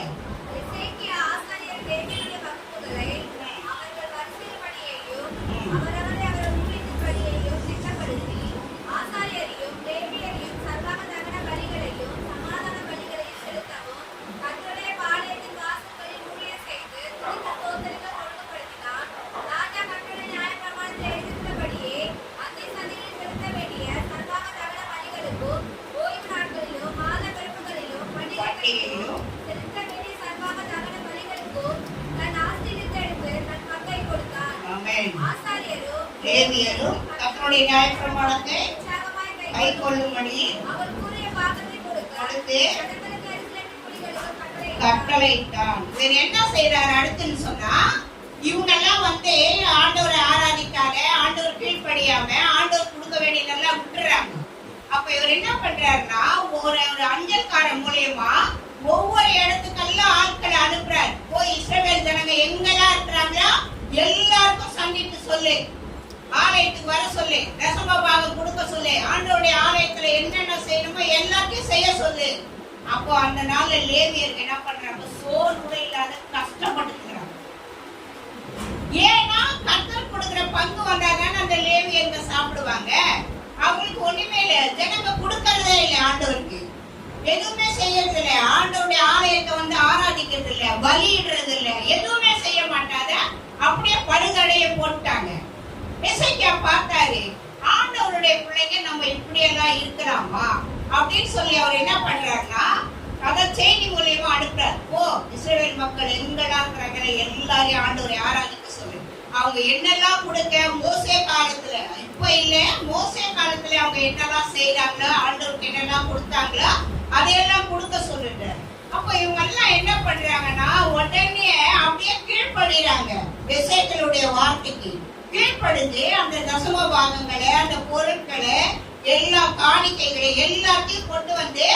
லேவியரும் கர்த்தருடைய நியாயப்பிரமாணத்தை கைக்கொள்ளும்படி கொடுத்து கட்டளையிட்டான். இவர் என்ன செய்யறாரு அடுத்துன்னு சொன்னா, இவங்க எல்லாம் வந்து ஆண்டவரை ஆராதிக்காத, ஆண்டவர் கீழ்ப்படியாம ஆண்டவர் கொடுக்க வேண்டியதெல்லாம் விட்டுறாங்க. அப்ப இவர் என்ன பண்றாருன்னா ஒரு அஞ்சல்காரன் மூலியமா ஒவ்வொரு இடத்துக்கெல்லாம் ஆட்களை அனுப்புறாரு. போய் இஸ்ரவேல் ஜனங்க எங்கெல்லாம் இருக்கிறாங்களோ எல்லாருக்கும் சந்தித்து சொல்லு, ஆலயத்துக்கு வர சொல்லு, தசம பாகம் கொடுக்க சொல்லு, ஆண்டவருடைய ஆலயத்துல என்னென்ன செய்யணுமோ எல்லாத்தையும் செய்ய சொல்லு. அப்போ அந்த நாள்ல லேவியர்கள் என்ன பண்றாங்க, சோறு கூட இல்லாத கஷ்டப்பட்டுக்கிறாங்க. ஏன்னா கர்த்தர் கொடுக்கிற பங்கு வந்தாதானே அந்த லேவியர்கள் சாப்பிடுவாங்க. அவங்களுக்கு ஒண்ணுமே இல்லை, ஜனங்க கொடுக்கறதே இல்லை, ஆண்டவருக்கு எதுவுமே செய்யறது இல்லை, ஆண்டவருடைய ஆலயத்தை வந்து ஆராதிக்கிறது இல்லை, பலியிடுறது இல்லை, எதுவுமே செய்ய மாட்டாத அப்படியே படுகடைய போட்டாங்க. எசேக்கியா பார்த்தாரு, ஆண்டவருடைய பிள்ளைங்க நம்ம இப்படி எல்லாம் இருக்கிறாமா அப்படின்னு சொல்லி அவர் என்ன பண்றாருன்னா அத செய்தி மூலியமா அனுப்புறாரு. ஓ, இஸ்ரவேல் மக்கள் எங்கெல்லாம் இருக்கிறாங்க எல்லாரையும் ஆண்டவரை ஆராதிக்க சொல்லு. அவங்க என்னெல்லாம் கொடுக்க மோசே காலத்துல, இப்ப இல்ல மோசே காலத்துல அவங்க என்னெல்லாம் செய்யறாங்களோ, ஆண்டவருக்கு என்னெல்லாம் கொடுத்தாங்களோ அதையெல்லாம் கொடுக்க சொல்லுங்க. அப்ப இவங்க எல்லாம் என்ன பண்றாங்கன்னா உடனே அப்படியே கீழ்ப்படுறாங்க. எசேக்கியேலுடைய வார்த்தைக்கு கீழ்ப்படிஞ்சு அந்த தசம பாகங்களை, அந்த பொருட்களை, எல்லா காணிக்கைகளை எல்லாத்தையும் கொண்டு வந்து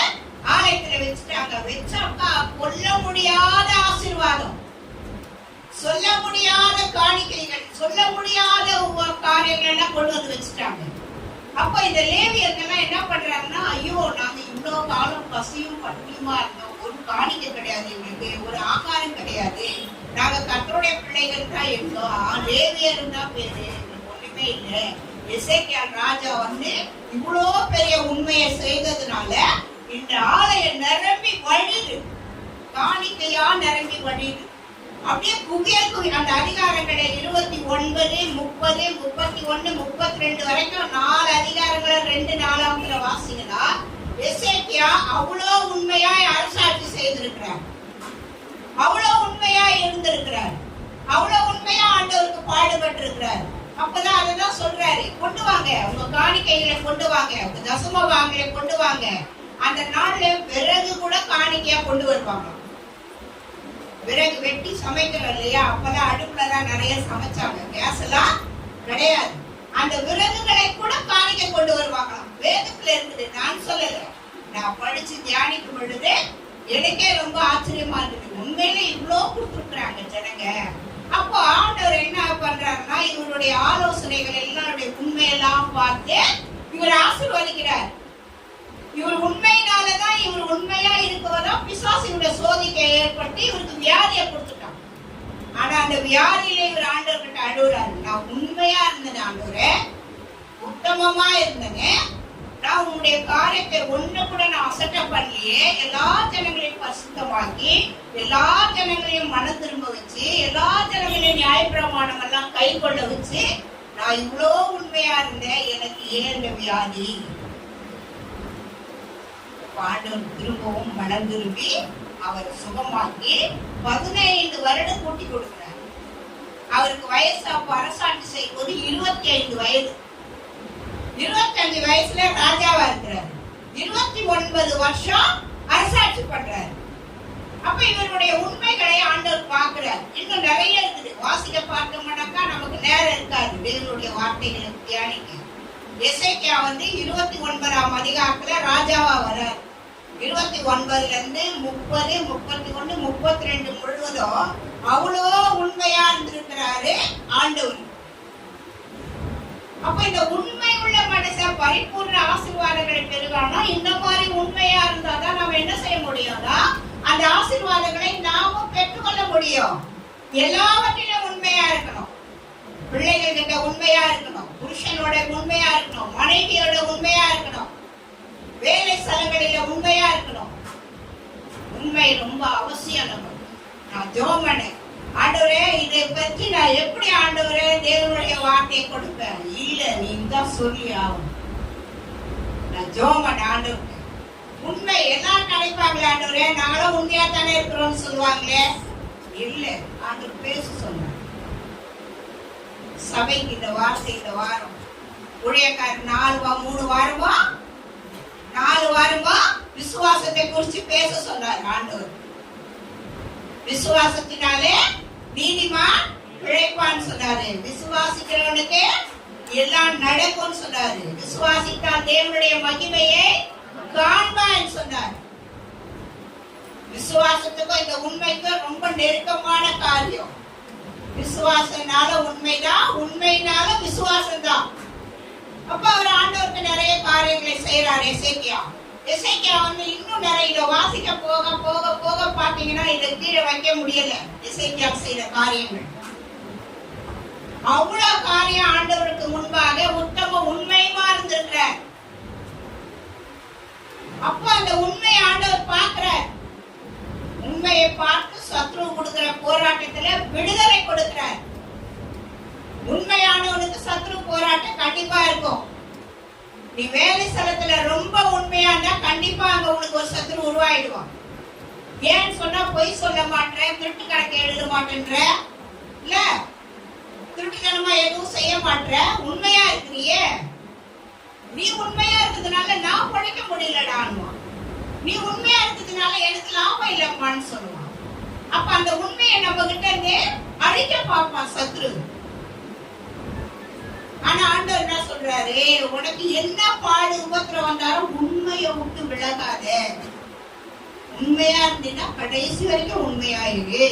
ஆலயத்துல வச்சுட்டாங்க. வச்சாக்கா கொல்ல முடியாத ஆசீர்வாதம், சொல்ல முடியாத காணிக்கைகள், சொல்ல முடியாத காரியங்கள் எல்லாம் கொண்டு வந்து வச்சுட்டாங்க. அப்ப இந்த லேவியர்கள் என்ன பண்றாங்கன்னா, ஐயோ நாங்க இவ்வளவு காலம் பசியும் பட்டினியுமா இருந்தோம், ஒரு காணிக்கை கிடையாது, எங்களுக்கு ஒரு ஆகாரம் கிடையாது, நாங்க கர்த்தருடைய பிள்ளைகள் தான் இருந்தோம், லேவியர் தான் பேரு, ஒண்ணுமே இல்லை. எசேக்கியால் ராஜா வந்து இவ்வளோ பெரிய உண்மையை செய்ததுனால இந்த ஆலயம் நிரம்பி வழியுது, காணிக்கையா நிரம்பி வழியுது. அப்படியே குவிய அந்த அதிகாரங்களை 29, 30, 31, 32 வரைக்கும் 4 அதிகாரங்களை 2-4 வாசிங்கன்னா எசேக்கியா அவ்வளோ உண்மையாய் அரசாட்சி செய்திருக்கிறார், அவ்வளோ உண்மையா இருந்திருக்கிறார், அவ்வளோ உண்மையா ஆண்டவருக்கு பாடுபட்டு இருக்கிறார். அப்பதான் அததான் சொல்றாரு, கொண்டு வாங்க உங்க காணிக்கைகளை, கொண்டு வாங்க உங்க தசம பாகங்களை கொண்டு வாங்க. அந்த நாள்ல விறகு கூட காணிக்கையா கொண்டு வருவாங்க. விறகு வெட்டி சமைக்கிறோம் இல்லையா, அப்பதான் அடுப்புலதான் நிறைய சமைச்சாங்க, கேஸ் எல்லாம் கிடையாது. அந்த விறகுகளை கூட காணிக்கை கொண்டு வருவாங்களாம். வேதத்துல இருக்குது, நான் சொல்லல, நான் படிச்சு தியானிக்கும் பொழுது எனக்கே ரொம்ப ஆச்சரியமா இருக்குது. உண்மையில இவ்வளோ கொடுத்துருக்குறாங்க ஜனங்க. அப்போ ஆண்டவர் என்ன பண்றாருன்னா, இவருடைய ஆலோசனைகள் எல்லாருடைய உண்மையெல்லாம் பார்த்து இவர் ஆசீர்வதிக்கிறார். இவர் உண்மையினாலதான், இவர் உண்மையா இருக்கவதான் பிசாசினுடைய சோதிக்கை ஏற்பட்டு இவருக்கு வியாதியை கொடுத்துட்டான். ஆனா அந்த வியாதியில இவர் ஆண்டவர்கிட்ட அழுகுறாரு, நான் உண்மையா இருந்தேன் ஆண்டவரே, உத்தமமா இருந்தேனே, நான் உன்னுடைய காரியத்தை ஒண்ணு கூட நான் அசட்ட பண்ணலையே, எல்லா ஜனங்களையும் பரிசுத்தமாக்கி எல்லா ஜனங்களையும் மனம் திரும்ப வச்சு எல்லா ஜனங்களையும் நியாயப்பிரமாணம் எல்லாம் கை கொள்ள வச்சு நான் இவ்வளோ உண்மையா இருந்தேன், எனக்கு ஏன் இந்த வியாதி? ஆண்டவர் திரும்பவும் மனம் திரும்பி அவர் சுகமாக்கி 15 வருடம் கூட்டி கொடுக்கிறார். அவருக்கு வயசு அப்ப அரசாட்சி செய்யும் போது 25 வயது. 25 வயசுல ராஜாவா இருக்கிறார். 29 வருஷம் அரசாட்சி பண்றாரு. அப்ப இவருடைய உண்மைகளை ஆண்டவர் பார்க்கிறார். இன்னும் நிறைய இருக்குது, வாசிக்க பார்த்தோம்னாக்கா நமக்கு நேரம் இருக்காது தேவனுடைய வார்த்தைகளை தியானிக்க. எசேக்கியா வந்து 29ஆம் அதிகாரத்துல ராஜாவா வர்றார். 29ல இருந்து 30, 31, 32 முழுவதும் அவ்வளோ உண்மையா இருந்திருக்கிறாரு ஆண்டவர். அப்ப இந்த உண்மை உள்ள மனுஷன் பரிபூர்ண ஆசீர்வாதங்களை பெறுவானா, இந்த மாதிரி உண்மையா இருந்தாதான் நம்ம என்ன செய்ய முடியும்னா அந்த ஆசீர்வாதங்களை நாமும் பெற்றுக்கொள்ள முடியும். எல்லாவற்றிலும் உண்மையா இருக்கணும், பிள்ளைகள் கிட்ட உண்மையா இருக்கணும், புருஷனோட உண்மையா இருக்கணும், மனைவியோட உண்மையா இருக்கணும், வேலை ஸ்தலங்களில உண்மையா இருக்கணும். உண்மை ரொம்ப அவசியம் நமக்கு. நான் ஜோமனே, ஆண்டவரே இதை பற்றி நான் எப்படி ஆண்டவரே தேவனுடைய வார்த்தையை கொடுப்பேன்? இல்ல, நீ தான் சொல்லி ஆகும். நான் ஜோமன் ஆண்டவருக்கு உண்மை எல்லாம் நினைப்பாங்களே, ஆண்டவரே நாங்களும் உண்மையா தானே இருக்கிறோம்னு சொல்லுவாங்களே. இல்ல, ஆண்டவர் பேச சொன்னார். சபைக்கு இந்த வார்த்தை இந்த வாரம் ஊழியக்காரர் 3 வாரமா விசுவாசத்தை குறித்து பேச சொன்னார் ஆண்டவர். விசுவாசத்தினாலே நீதிமான் பிழைப்பான்னு சொன்னாரு. விசுவாசிக்கிறவனுக்கு எல்லாம் நடக்கும்னு சொன்னாரு. விசுவாசித்தால் தேவனுடைய மகிமையை காண்பான்னு சொன்னார். விசுவாசத்துக்கும் இந்த உண்மைக்கும் ரொம்ப நெருக்கமான காரியம். விசுவாசனால உண்மைதான், உண்மையினால விசுவாசம் தான். அப்ப அவர் ஆண்டவருக்கு நிறைய காரியங்களை செய்யறாரு. எசேக்கியா வந்து இன்னும் நிறைய இதை வாசிக்க போக போக போக பாத்தீங்கன்னா இதை கீழே வைக்க முடியல. எசேக்கியா செய்த காரியங்கள் அவ்வளவு காரியம் ஆண்டவருக்கு முன்பாக உத்தம உண்மையுமா இருந்திருக்கிறார். அப்ப அந்த உண்மையை ஆண்டவர் பார்க்கிறார். உண்மையை பார்த்து சத்ரு கொடுக்கிற போராட்டத்துல விடுதலை கொடுக்கிறார். உண்மையானவனுக்கு சத்ரு போராட்டம் கண்டிப்பா இருக்கும். நீ வேலை ஸ்தலத்துல ரொம்ப உண்மையா இருந்தா கண்டிப்பா அங்க உனக்கு ஒரு சத்ரு உருவாயிடுவான். ஏன்னு சொன்னா பொய் சொல்ல மாட்டேன், திருட்டு கணக்கு எழுத மாட்டேன்ற, இல்ல திருட்டுத்தனமா எதுவும் செய்ய மாட்டேற, உண்மையா இருக்கிறியே, நீ உண்மையா இருக்கிறதுனால நான் பழைக்க முடியலடான்னுவான். நீ உண்மையா இருக்கிறதுனால எனக்கு லாபம் இல்லப்பான்னு சொல்லுவான். அப்ப அந்த உண்மையை நம்ம கிட்ட இருந்து அழிக்க பார்ப்பான் சத்ரு. ஆனா ஆண்டவர் என்ன சொல்றாரு, உனக்கு என்ன பாடு உபத்திரம் வந்தாலும் உண்மையை விட்டு விலகாத. உண்மையா இருந்தீங்கன்னா கடைசி வரைக்கும் உண்மையா இரு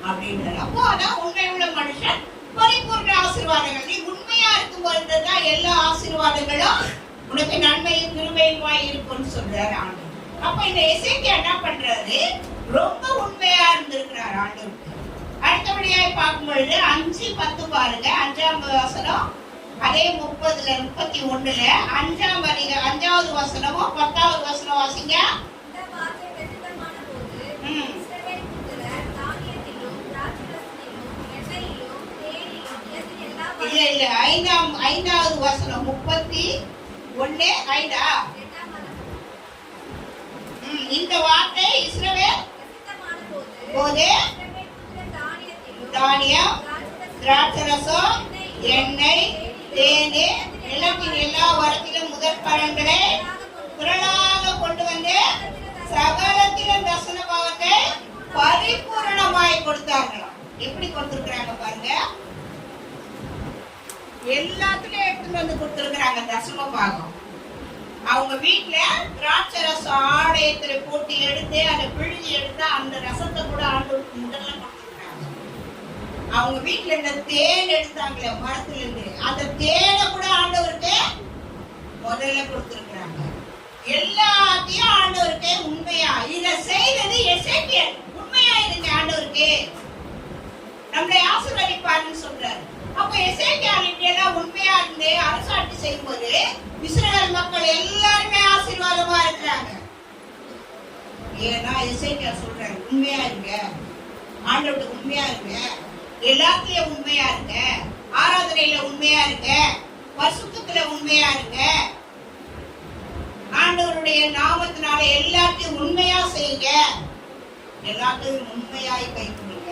அப்படின்றாரு. அப்போ அதான் உண்மை உள்ள மனுஷன் பரிபூர்ண ஆசீர்வாதங்கள். நீ உண்மையா இருக்கும் பொழுதுதான் எல்லா ஆசீர்வாதங்களும் உனக்கு நன்மையும் கிருபையுமாய் இருக்கும்னு சொல்றாரு ஆண்டவர். அப்ப இந்த எசேக்கியா என்ன பண்றாரு, ரொம்ப உண்மையா இருந்திருக்கிறார் ஆண்டவருக்கு. அடுத்தபடியாய் பார்க்கும் பொழுது 5:10 பாருங்க, 5ஆம் வசனம். அதே 30:31 5வது வசனமும் 10வது வசனம் வாசிங்க. இந்த வார்த்தை பிரசித்தமான போது இஸ்ரவேல் புத்திரர் தானியத்திலும் திராட்சைரசத்திலும் எண்ணெயிலும் தேனிலும் எல்லா இல்ல 5வது வசனம் 31 5 இந்த வார்த்தை இஸ்ரவேல் பிரசித்தமான போது இஸ்ரவேல் புத்திரர் தானியத்திலும் தானியம் திராட்சரசம் எண்ணெய் தேனே நிலத்தின் எல்லா வரத்திலும் முதற் பழங்களை திரளாக கொண்டு வந்து சகலத்திலும் தசன பாகத்தை பரிபூரணமாய் கொடுத்தார்களாம். எப்படி கொடுத்திருக்கிறாங்க பாருங்க, எல்லாத்துலயும் எடுத்துட்டு வந்து கொடுத்திருக்கிறாங்க தசம பாகம். அவங்க வீட்டுல திராட்சை ரசம் ஆலயத்துல போட்டு எடுத்து அதை பிழிஞ்சு எடுத்து அந்த ரசத்தை கூட ஆண்டவருக்கு முதல்ல கொடுத்துருக்காங்க. அவங்க வீட்டுல இந்த தேன் எடுத்தாங்களே மரத்துல இருந்து, அந்த தேனை கூட ஆண்டவருக்கு முதல்ல கொடுத்திருக்கிறாங்க. எல்லாத்தையும் ஆண்டவருக்கு உண்மையா இதை செய்தது எசேக்கியேல். உண்மையா இருங்க ஆண்டவருக்கு, நம்மளை ஆசீர்வதிப்பாருன்னு சொல்றாரு. அப்ப எசேக்கியேல் இப்படியெல்லாம் உண்மையா இருந்து அரசாட்சி செய்யும்போது இஸ்ரவேல் மக்கள் எல்லாருமே ஆசீர்வாதமா இருக்கிறாங்க. ஏன்னா எசேக்கியேல் சொல்றாரு, உண்மையா இருங்க ஆண்டவருக்கு, உண்மையா இருங்க எல்லாத்துலயும் உண்மையா இருங்க, ஆராதனையில உண்மையா இருங்க, பரிசுத்தத்துல உண்மையா இருங்க, ஆண்டவருடைய நாமத்தினால எல்லாத்தையும் உண்மையா செய்யுங்க, எல்லாத்தையும் உண்மையாய் கைக்கொள்ளுங்க.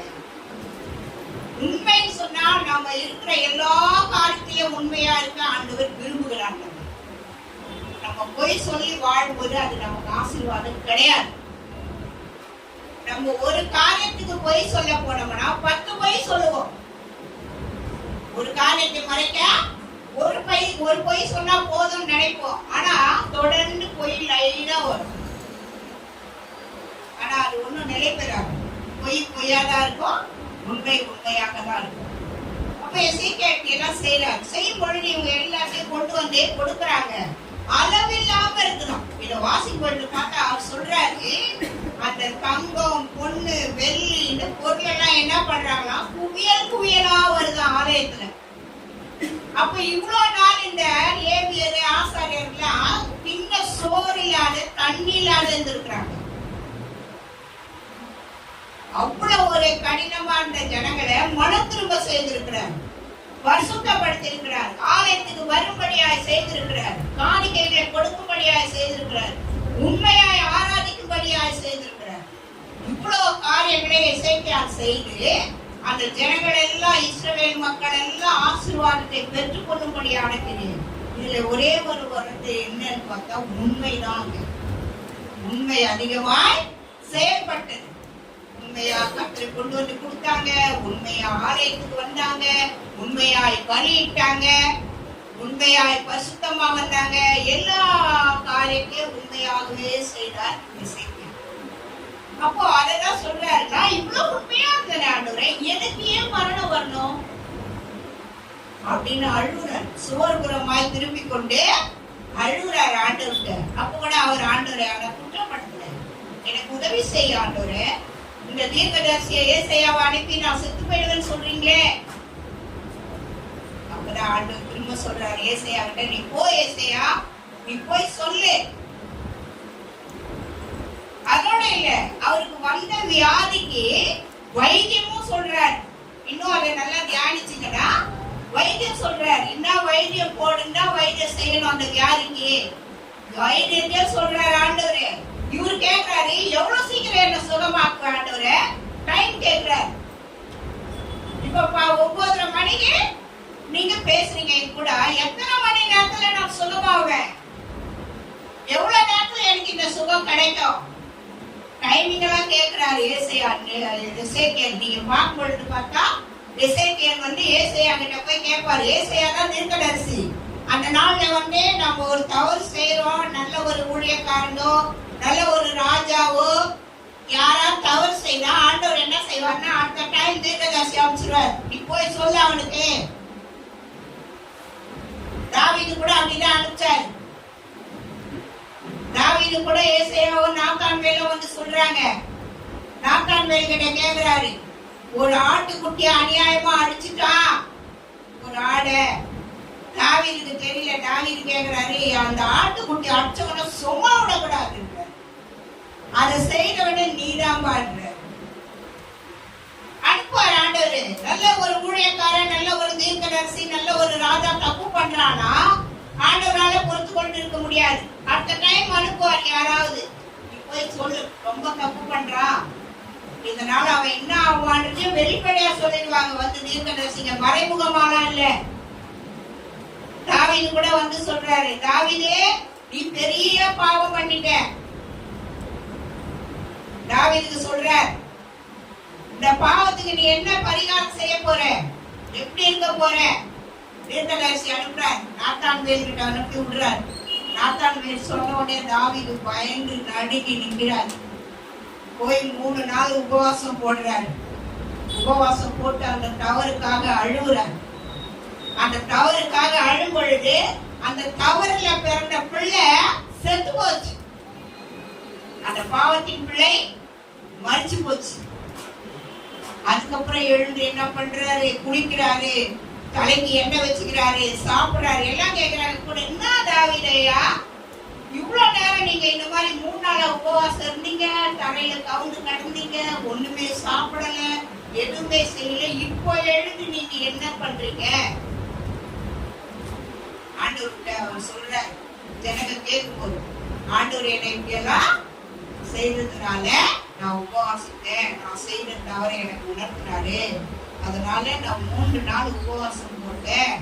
உண்மைன்னு சொன்னா நாம இருக்கிற எல்லா காரியத்திலையும் உண்மையா இருக்க ஆண்டவர் விரும்புகிறாங்க. நம்ம பொய் சொல்லி வாழும்போது அது நமக்கு ஆசீர்வாதம் கிடையாது. நம்ம ஒரு காரியத்துக்கு பொய் சொல்ல போனோம்னா 10 பொய் சொல்லுவோம். ஒரு காரியத்தை மறைக்க ஒரு பொய் சொன்னா போதும் நினைப்போம். ஆனா தொடர்ந்து பொய் லைனா வரும். ஆனா அது ஒண்ணும் நிலை பெறாது. பொய் பொய்யாதான் இருக்கும், உண்மை உண்மையாக தான் இருக்கும். அப்ப எசேக்கியேல் எல்லாம் செய்யறாங்க. செய்யும் பொழுது இவங்க எல்லாத்தையும் கொண்டு வந்து கொடுக்கறாங்க. அளவில்லாம இருக்கணும். இத வாசிக்கும் பொழுது பார்த்தா அவர் சொல்றாரு, அந்த தங்கம் பொண்ணு வெள்ளி இந்த பொருள் எல்லாம் என்ன பண்றாங்களா, குவியல் குவியலா வருது ஆலயத்துல. அப்ப இவ்வளவு நாள் இந்த லேவியர் ஆசாரியர்கள்லாம் பின்ன சோறு இல்லாத தண்ணி இல்லாத இருந்திருக்கிறாங்க. அவ்வளவு ஒரு கடினமான ஜனங்களை மனம் திரும்ப செய்திருக்கிறார், பரிசுத்தப்படுத்தியிருக்கிறார், ஆலயத்துக்கு வரும்படியாய் செய்திருக்கிறார், காணிக்கைகளை கொடுக்கும்படியாய் செய்திருக்கிறார், உண்மையாய் ஆராதிக்கும்படியாய் செய்திருக்கிறார். இவ்வளவு காரியங்களை எசேக்கியேல் செய்து அந்த ஜனங்கள் எல்லாம் இஸ்ரவேல் மக்கள் எல்லாம் ஆசீர்வாதத்தை பெற்றுக் கொள்ளும்படியான தெரியும். இதுல ஒரே ஒரு வார்த்தை என்னன்னு பார்த்தா உண்மைதான். உண்மை அதிகமாய் செயல்பட்டது. உண்மையா கர்த்தரை கொண்டு வந்து கொடுத்தாங்க, உண்மையா ஆலயத்துக்கு வந்தாங்க, உண்மையாய் பலியிட்டாங்க, உண்மையாய் பரிசுத்தமா வந்தாங்க. எல்லா காரியத்தையும் உண்மையாகவே செய்தார் எசேக்கியேல். அப்போ அததான் சொல்றாரு, நான் இவ்வளவு உண்மையா இருந்தேன் ஆண்டவரே, எனக்கு ஏன் மரணம் வரணும் அப்படின்னு அழுகுறார். சுவர்புறமாய் திரும்பி கொண்டு அழுகுறார் ஆண்டவர்கிட்ட. அப்ப கூட அவர் ஆண்டவரை அவரை குற்றப்படுத்துறாரு, எனக்கு உதவி செய்ய ஆண்டவரே, இந்த தீர்க்கதரிசியை ஏசாயாவை அனுப்பி நான் செத்து போயிடுவேன்னு சொல்றீங்களே. அப்பதான் ஆண்டவர் திரும்ப சொல்றாரு ஏசாயாவிட்ட, நீ போய் ஏசாயா, நீ போய் சொல்லு. அதோட இல்ல, அவருக்கு வந்த வியாதிக்கு வைத்தியமும் சொல்றார். இன்னும் அதை நல்லா தியானிச்சுக்கடா, வைத்தியம் சொல்றார். என்ன வைத்தியம் போடுன்னா வைத்தியம் செய்யணும் அந்த வியாதிக்கு, வைத்தியத்தையே சொல்றாரு ஆண்டவரே. இவரு கேட்கிறாரு, எவ்வளவு சீக்கிரம் என்ன சுகமாக்கு ஆண்டவரே, டைம் கேட்கிறாரு. இப்ப 9:30 மணிக்கு நீங்க பேசுறீங்க கூட, எத்தனை மணி நேரத்துல நான் சுகமாவேன், எவ்வளவு நேரத்துல எனக்கு எனக்கு இந்த சுகம் கிடைக்கும். டைமிங் எல்லாம் கேட்கிறாரு எசேக்கியேல். நீங்க பார்க்கும் பொழுது பார்த்தா எசேக்கியேல் வந்து ஏசாயா கிட்ட போய் கேட்பாரு. ஏசாயா தான் தீர்க்கதரிசி. அந்த நாள்ல நம்ம ஒரு தவறு செய்யறோம், நல்ல ஒரு ஊழியக்காரனோ நல்ல ஒரு ராஜாவோ யாராவது தவறு செய்தா ஆண்டவர் என்ன செய்வார்னா அடுத்த டைம் தீர்க்கதரிசி அமைச்சிருவார். நீ போய் சொல்ல அவனுக்கு. தாவீது கூட அப்படிதான் அனுப்பிச்சாரு. தாவீது கூட ஏசாயாவும் நாத்தான்வேலும் வந்து சொல்றாங்க. நாத்தான்வேல் கிட்ட கேக்குறாரு, ஒரு ஆட்டுக்குட்டிய அநியாயமா அடிச்சுட்டான் ஒரு ஆடை. தாவீதுக்கு தெரியல. தாவீது கேக்குறாரு, அந்த ஆட்டுக்குட்டி அடிச்சவன சும்மா விடக்கூடாது, அதை செய்தவன நீதான் பாடுற. அனுப்புவார் ஆண்டவர். நல்ல ஒரு ஊழியக்காரன், நல்ல ஒரு தீர்க்கதரிசி, நல்ல ஒரு ராஜா தப்பு பண்றானா ஆண்டவரால பொறுத்து கொண்டு இருக்க முடியாது. அடுத்த டைம் அனுப்புவார் யாராவது. நீ போய் சொல்லு, ரொம்ப தப்பு பண்றான், இதனால அவன் என்ன ஆவான்னு வெளிப்படையா சொல்லிடுவாங்க வந்து தீர்க்கதரிசிங்க. மறைமுகமாலாம் இல்ல. தாவீது கூட வந்து சொல்றாரு, தாவீதே நீ பெரிய பாவம் பண்ணிட்ட. தாவீதுக்கு சொல்றார், இந்த பாவத்துக்கு நீ என்ன பரிகாரம் செய்ய போற, எப்படி இருக்க போற? தீர்க்கதரிசி அனுப்புறார். நாத்தான்வேல் கிட்ட அனுப்பி விடுறார். நாத்தான்வேல் சொன்ன உடனே தாவீது பயந்து நடுங்கி நிற்கிறார். போய் 3 நாள் உபவாசம் போடுறாரு. உபவாசம் போட்டு அந்த தவறுக்காக அழுகுறார். அந்த தவறுக்காக அழும் பொழுது அந்த தவறுல பிறந்த பிள்ளை செத்து போச்சு. அந்த பாவத்தின் பிள்ளை மரிச்சு போச்சு. அதுக்கப்புறம் எழுந்து என்ன பண்றாரு, குளிக்கிறாரு, தலைக்கு எண்ணெய் வச்சுக்கிறாரு, சாப்பிடுறாரு, எல்லாம் கேட்கிறாரு. கூட என்ன தாவீதையா இவ்வளவு நேரம் நீங்க இந்த மாதிரி 3 நாளா உபவாசம் இருந்தீங்க, தரையில கவுந்து நடந்தீங்க, ஒண்ணுமே சாப்பிடல, எதுவுமே செய்யல, இப்போ எழுந்து நீங்க என்ன பண்றீங்க? ஆண்டவர்கிட்ட அவர் சொல்ற. ஜனங்க கேட்கும் போது ஆண்டவர் என்னை இப்படியெல்லாம் செய்ததுனால நான் உபவாசித்தேன், நான் செய்த தவறை எனக்கு உணர்த்தினாரு, அதனால நான் 3 நாள் உபவாசம் போட்டேன்.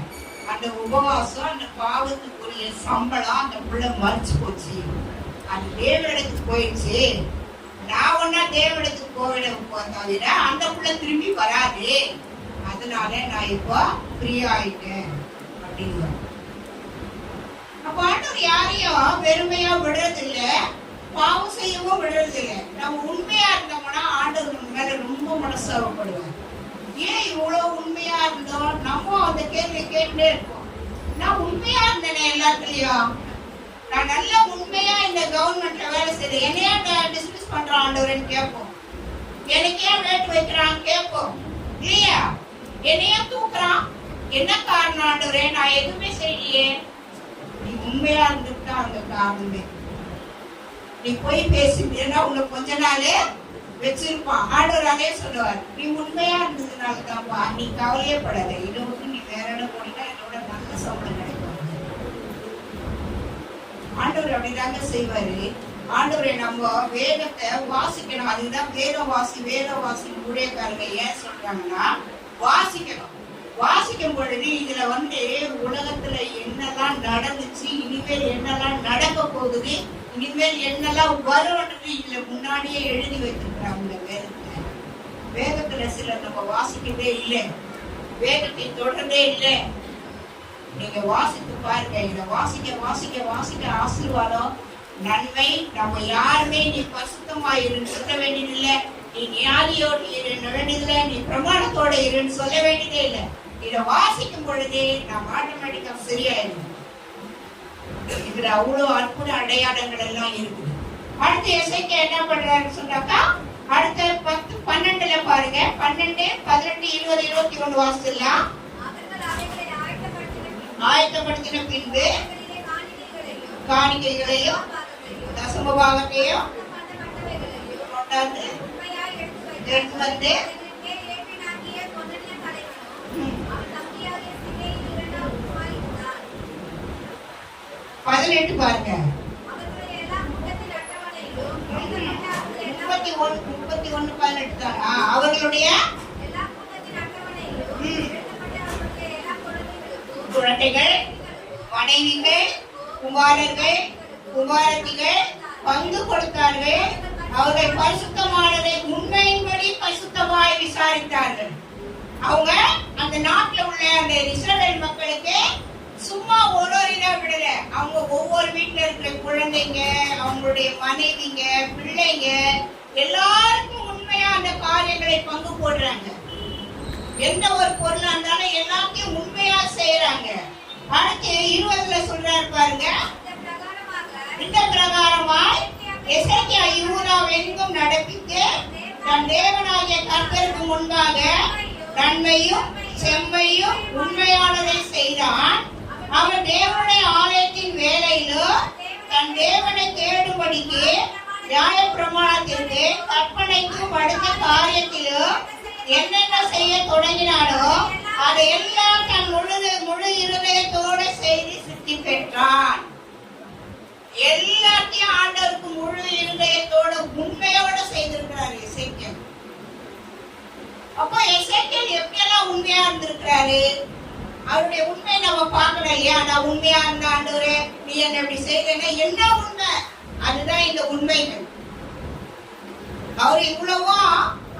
அந்த உபவாசம் அந்த பாவத்துக்குரிய சம்பளம் அந்த பிள்ளை மறிச்சு போச்சு. அது தேவனிடத்துக்கு போயிடுச்சு. நான் ஒன்னா தேவனிடத்துக்கு போக தவிர அந்த பிள்ளை திரும்பி வராது. அதனால நான் இப்போ ஃப்ரீயா ஆயிட்டேன் அப்படின்னு. அப்ப ஆண்டவர் யாரையும் வெறுமையா விடுறது இல்ல, பாவம் செய்யவும் விடுறது இல்லை. நம்ம உண்மையா இருந்தோம்னா ஆண்டவர் நம்ம மேல ரொம்ப மனசாவப்படுவார். ஏன் இவ்வளவு உண்மையா இருந்தோம்? நம்ம அந்த கேள்வி கேட்டுட்டே இருக்கோம். நான் உண்மையா இருந்தேனே எல்லாத்துலயும், நான் நல்ல உண்மையா இந்த கவர்மெண்ட்ல வேலை செய்யறேன், என்னையா டிஸ்மிஸ் பண்றான் ஆண்டவர்னு கேட்போம். எனக்கே வேட்டு வைக்கிறான் கேட்போம் இல்லையா? என்னையா தூக்குறான், என்ன காரணம் ஆண்டவரே? நான் எதுவுமே செய்யலையே. நீ உண்மையா இருந்துட்டா அந்த காரணமே. நீ போய் பேசிட்டேன்னா உன்னை கொஞ்ச நாளே வச்சிருப்பான். ஆண்டவர் அதே சொல்லுவார், நீ உண்மையா இருந்ததுனால தான்ப்பா, நீ கவலையே படாத, இன்னொரு நீ வேற இடம் போனீங்கன்னா என்னோட நல்ல சம்பளம் கிடைக்கும். ஆண்டவர் அப்படிதாங்க செய்வாரு. ஆண்டவரை நம்ம வேதத்தை வாசிக்கணும். அதுதான் வேதம் வாசி ஊழியக்காரங்க ஏன் சொல்றாங்கன்னா வாசிக்கணும். வாசிக்கும் பொழுது இதுல உலகத்துல என்னெல்லாம் நடந்துச்சு, இனிமேல் என்னெல்லாம் நடக்க போகுது, இனிமேல் என்னெல்லாம் வரும்ன்றது இதுல முன்னாடியே எழுதி வைத்திருக்கிறாங்க வேதத்துல. வேதத்துல சிலர் நம்ம வாசிக்கவே இல்லை, வேதத்தை தொடர்ந்தே இல்லை. நீங்க வாசித்து பாருங்க. இதை வாசிக்க வாசிக்க வாசிக்க ஆசீர்வாதம், நன்மை. நம்ம யாருமே நீ பரிசுத்தமாயிருன்னு சொல்ல வேண்டியதில்லை, நீ நியாதியோடு இருன்னு வேண்டியதில்லை, நீ பிரமாணத்தோட இருன்னு சொல்ல வேண்டியதே இல்லை. இதை வாசிக்கும் பொழுதே நம்ம ஆட்டோமேட்டிக்கா சரியாயிடும். இதுல அவ்வளவு அற்புத அடையாளங்கள் எல்லாம் இருக்குது. அடுத்து எசேக்கியா என்ன பண்றாருன்னு சொன்னாக்கா, அடுத்த 10, 12 பாருங்க. 12, 18, 20, 21 வாசிக்கலாம். ஆயத்தப்படுத்தின பின்பு காணிக்கைகளையும் தசம பாகத்தையும் கொண்டாந்து எடுத்து வந்து 18 பாருங்க. 31, 18 தான். அவர்களுடைய குழந்தைகள், மனைவிகள், குமாரர்கள், குமாரத்திகள், பங்கு கொடுத்தார்கள். அவர்கள் பரிசுத்தமானதை உண்மையின்படி பரிசுத்தமாய் விசாரித்தார்கள். அவங்க அந்த நாட்டுல உள்ள அந்த இஸ்ரவேல் மக்களுக்கு சும்மா ஒரு இதா விடல. அவங்க ஒவ்வொரு வீட்டுல இருக்கிற குழந்தைங்க, அவங்களுடைய மனைவிங்க, பிள்ளைங்க எல்லாருக்கும் உண்மையா அந்த காரியங்களை பங்கு போடுறாங்க. எந்த ஒரு பொருளா இருந்தாலும் எல்லாத்தையும் உண்மையா செய்யறாங்க. அடுத்து 20ல சொல்றாரு பாருங்க, இந்த பிரகாரமாய் எசேக்கியா யூதாவெங்கும் நடப்பித்து தன் தேவனாகிய கர்த்தருக்கு முன்பாக நன்மையும் செம்மையும் உண்மையானதை செய்தான். அவன் தேவனுடைய ஆலயத்தின் வேலையிலும் தன் தேவனை தேடும்படிக்கு நியாயப்பிரமாணத்திற்கு கற்பனைக்கும் அடுத்த காரியத்திலும் என்னென்ன செய்ய தொடங்கினாலோ அதையெல்லாம் தன் முழு இருதயத்தோட செய்து சித்தி பெற்றான். எல்லாத்தையும் ஆண்டவருக்கு முழு இருதயத்தோட உண்மையோட செய்திருக்கிறாரு எசேக்கியேல். அப்ப எசேக்கியேல் எப்படியெல்லாம் உண்மையா இருந்திருக்கிறாரு? அவருடைய உண்மையை நம்ம பார்க்கணும் இல்லையா? நான் உண்மையா இருந்த ஆண்டவரே, நீ என்ன இப்படி செய்தேன்னா என்ன உண்மை? அதுதான் இந்த உண்மைகள். அவர் இவ்வளவோ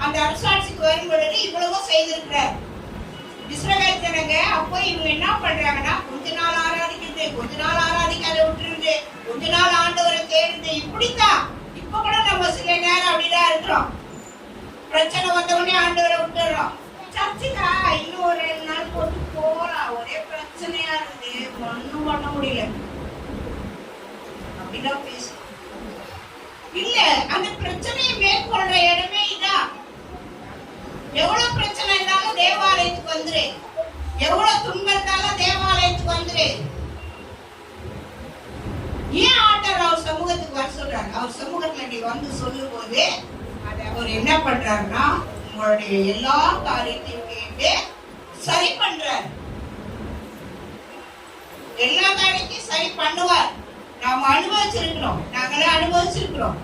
அந்த அரசாட்சிக்கு வரும் பொழுது இவ்வளவோ செய்திருக்கிறார். இஸ்ரவேல் ஜனங்க அப்போ இவங்க என்ன பண்றாங்கன்னா, கொஞ்ச நாள் ஆராதிக்கிறது, கொஞ்ச நாள் ஆராதிக்காத விட்டுருந்து, கொஞ்ச நாள் ஆண்டவரை தேடுது. இப்படித்தான் இப்ப கூட நம்ம சில நேரம் அப்படிதான் இருக்கிறோம். பிரச்சனை வந்த உடனே ஆண்டவரை விட்டுறோம். சர்ச்சுக்கா இன்னும் ஒரு 2 நாள் போட்டு போலாம், ஒரே பிரச்சனையா இருக்கு, ஒண்ணும் பண்ண முடியல அப்படிதான் பேசுறோம். இல்ல, அந்த பிரச்சனையை மேற்கொள்ற இடமே இதான். எவ்வளவு பிரச்சனை இருந்தாலும் தேவாலயத்துக்கு வந்துரு, எவ்வளவு துன்பம் இருந்தாலும் தேவாலயத்துக்கு வந்துரு. ஏன் ஆண்டவர் அவர் சமூகத்துக்கு வர சொல்றாரு? அவர் சமூகத்துல நீ வந்து சொல்லும் போது அதை அவர் என்ன பண்றாருன்னா, உங்களுடைய எல்லா காரியத்தையும் கேட்டு சரி பண்றார். எல்லா காரியத்தையும் சரி பண்ணுவார். நாம அனுபவிச்சிருக்கிறோம், நாங்களாம் அனுபவிச்சிருக்கிறோம்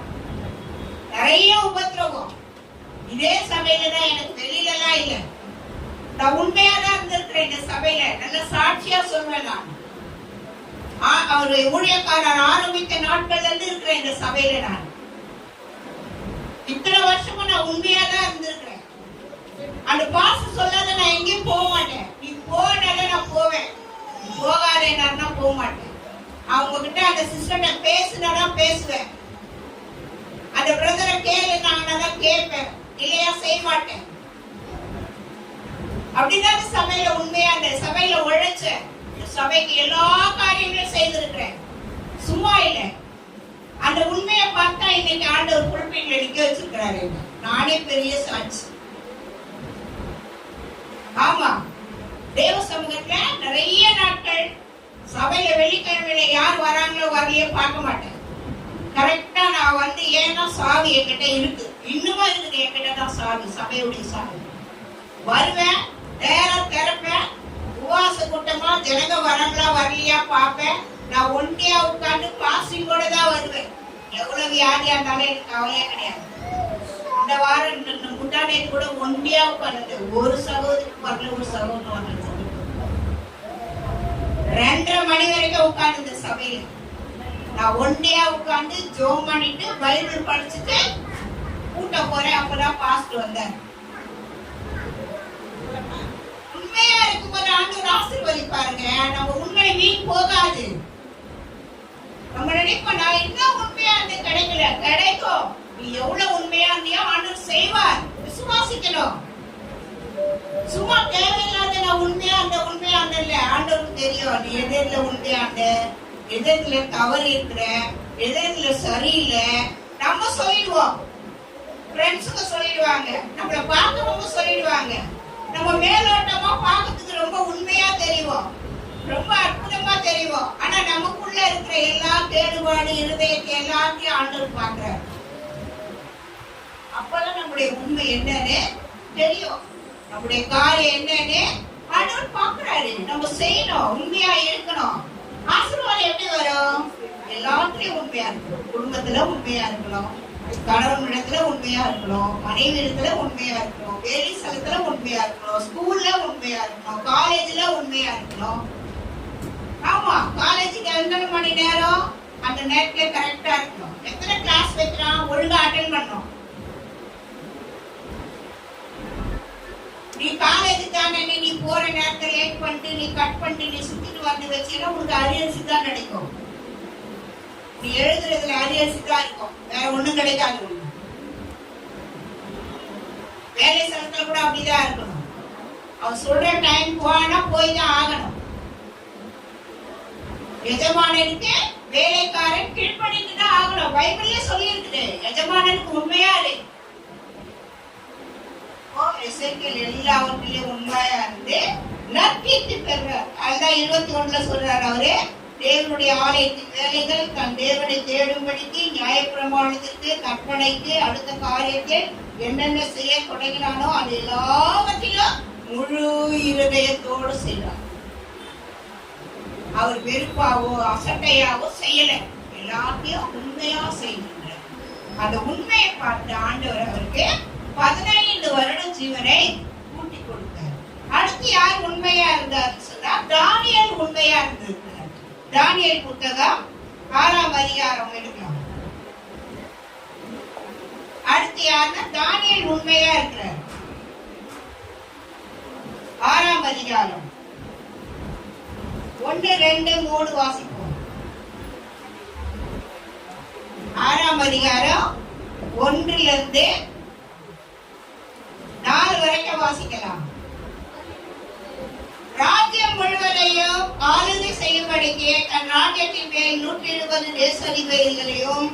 நிறைய உபத்திரவம். இதே சபையில தான், எனக்கு வெளியில எல்லாம் இல்ல. நான் உண்மையா தான் இருந்திருக்கிறேன் இந்த சபையில, நல்ல சாட்சியா சொல்வேன். நான் அவரு ஊழியக்காரர் ஆரம்பித்த நாட்கள்ல இருந்து இருக்கிறேன் இந்த சபையில. நான் இத்தனை வருஷமா நான் உண்மையா தான் இருந்திருக்கிறேன். அந்த பாச சொல்லாத நான் எங்கேயும் போக மாட்டேன். நீ போனால நான் போவேன், போகாதே நான் போக மாட்டேன். அவங்க கிட்ட அந்த சிஸ்டர்கிட்ட பேசுனாதான் பேசுவேன், அந்த பிரதரை கேளு நான் கேட்பேன், இல்லையா செய்ய மாட்டேன். அப்படிதான் சபையில உண்மையா அந்த சபையில உழைச்ச, சபைக்கு எல்லா காரியங்களும் செய்திருக்கிறேன், சும்மா இல்லை. அந்த உண்மையை பார்த்தா இன்னைக்கு ஆண்டவர் புல்பிட்ல நிக்க வச்சிருக்கிறாரு. நானே பெரிய சாட்சி. ஆமா, தேவ சமூகத்துல நிறைய நாட்கள் சபையில வெள்ளிக்கிழமையில யார் வராங்களோ வரலையோ பார்க்க மாட்டேன். கரெக்டா நான் வந்து, ஏன்னா சாவி என்கிட்ட இருக்கு, இன்னுமா இருக்குது என்கிட்ட தான் சாவி, சபையுடைய சாவி. வருவேன், நேரம் திறப்பேன், உபவாச கூட்டமா ஜனங்க வராங்களா வரலையா பார்ப்பேன். நான் ஒண்டியா உட்காந்து பாசிங்கோட தான் வருவேன். எவ்வளவு வியாதியா இருந்தாலும் எனக்கு கவலையே கிடையாது. இந்த வாரம் முன்னாடி கூட ஒண்டியா உட்காந்து, ஒரு சகோதரிக்கு வரல, ஒரு சகோதரன் வரல. 2:30 மணி வரைக்கும் உட்கார்ந்து இந்த சபையில நான் ஒண்டியா உட்கார்ந்து ஜோம் பண்ணிட்டு பைபிள் படிச்சுட்டு கூட்ட போறேன். அப்பதான் பாஸ்டர் வந்தார். உண்மையா இருக்கும்போது ஆண்டவர் ஆசீர்வதிப்பாருங்க. நம்ம உண்மை வீண் போகாது. நம்ம நினைப்போம், நான் இன்னும் உண்மையா இருந்து கிடைக்கல, கிடைக்கும். நீ எவ்வளவு உண்மையா இருந்தியோ ஆண்டவர் செய்வார். விசுவாசிக்கணும். சும்மா தேவையில்லாத நான் உண்மையா இல்ல, ஆண்டவருக்கு தெரியும் நீ எதிரில உண்மையா இருந்த, எதிரில தவறு இருக்கிற, எதிரில சரியில்லை. நம்ம சொல்லிடுவோம், ஃப்ரெண்ட்ஸுக்கு சொல்லிடுவாங்க, நம்மளை பார்க்கறவங்க சொல்லிடுவாங்க. நம்ம மேலோட்டமா பார்க்கறதுக்கு ரொம்ப உண்மையா தெரியும், ரொம்ப அற்புதமா தெரியும். ஆனா நமக்குள்ள இருக்கிற எல்லா கேடுபாடு இருதயத்தை எல்லாத்தையும் ஆண்டவர் பார்க்கிறார். அப்பதான் நம்முடைய உண்மை என்னன்னு தெரியும், நம்முடைய காரியம் என்னன்னு ஆண்டவர் பார்க்கிறாரு. நம்ம செய்யணும், உண்மையா இருக்கணும். ஆசீர்வாதம் எப்படி வரும்? எல்லாத்துலயும் உண்மையா இருக்கணும். குடும்பத்துல உண்மையா இருக்கணும், கணவன் இடத்துல உண்மையா இருக்கணும், மனைவி இடத்துல உண்மையா இருக்கணும், வேலை ஸ்தலத்துல உண்மையா இருக்கணும், ஸ்கூல்ல உண்மையா இருக்கணும், காலேஜ்ல உண்மையா இருக்கணும். ஆமா, காலேஜுக்கு எத்தனை மணி நேரம்? அந்த நேரத்துல கரெக்டா இருக்கணும். எத்தனை கிளாஸ் வைக்கிறான், ஒழுங்கா அட்டென்ட் பண்ணணும். நீ காலேஜ் தானே, நீ போற நேரத்துல லேட் பண்ணிட்டு நீ கட் பண்ணிட்டு நீ சுத்திட்டு வந்து வச்சீங்கன்னா உனக்கு அரியர்ஸ் தான் கிடைக்கும். நீ எழுதுறதுல அரியர்ஸ் தான் இருக்கும், வேற ஒண்ணும் கிடைக்காது. வேலை ஸ்தலத்துல கூட அப்படிதான் இருக்கணும். அவன் சொல்ற டைம் போனா போய் தான் ஆகணும். எஜமானனுக்கு வேலைக்காரன் கீழ்ப்படிந்து தான் ஆகணும். பைபிள்லயே சொல்லி இருக்குது, எஜமானனுக்கு உண்மையா இரு. எசேக்கியேல் எல்லாவற்றிலும் உண்மையா இருந்து நற்கீர்த்தி பெறுவார். அதுதான் 21ல சொல்றாரு அவரு, தேவனுடைய ஆலயத்தின் வேலைகள் தன் தேவனை தேடும்படிக்கு நியாயப்பிரமாணத்திற்கு கற்பனைக்கு அடுத்த காரியத்தில் என்னென்ன செய்ய தொடங்கினானோ அது எல்லாவற்றிலும் முழு இருதயத்தோடு செய்வார். அவர் வெறுப்பாவோ அசட்டையாவோ செய்யல, எல்லாத்தையும் உண்மையா செய்கின்றார். அந்த உண்மையை பார்த்து ஆண்டவர் அவருக்கு 15 வருடம் ஜீவனை கூட்டி கொடுத்தார். அடுத்து யார் உண்மையா இருந்தார் சொன்னா தானியேல் உண்மையா இருந்திருக்கிறார். தானியேல் புத்தகம் 6ஆம் அதிகாரம் எடுக்கலாம். அடுத்து யாருன்னா தானியேல் உண்மையா இருக்கிறார். 6ஆம் அதிகாரம் 1, 2, 3 வாசிப்போம். 6ஆம் அதிகாரம் 1லிருந்து 4 வரைக்கும் வாசிக்கலாம். ராஜ்யம் முழுவதையும் ஆளுகை செய்யும்படிக்கு தன் ராஜ்யத்தின் மேல் 120 தேசதிபதிகளையும்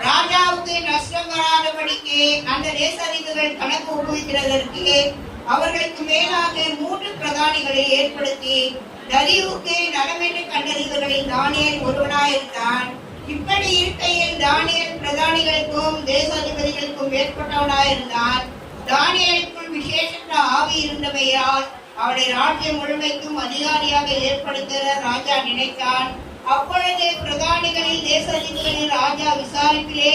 ராஜாவுக்கு நஷ்டம் வராதபடிக்கு அந்த தேசதிபதிகள் கணக்கு ஒப்புவிக்கிறதற்கு அவர்களுக்கு மேலாக 3 பிரதானிகளை ஏற்படுத்தி தரியுவுக்கு நலமென்று கண்டறிந்தவர்களில் தானியேல் ஒருவனாயிருந்தான். இப்படி இருக்கையில் தானியேல் பிரதானிகளுக்கும் தேசாதிபதிகளுக்கும் மேற்பட்டவனாயிருந்தான். தானியேலுக்குள் விசேஷ ஆவி இருந்தமையால் அவளை ராஜ்யம் முழுமைக்கும் அதிகாரியாக ஏற்படுத்த ராஜா நினைத்தான். அப்பொழுது பிரதானிகளில் தேசாதிபதிகளில் ராஜா விசாரிப்பிலே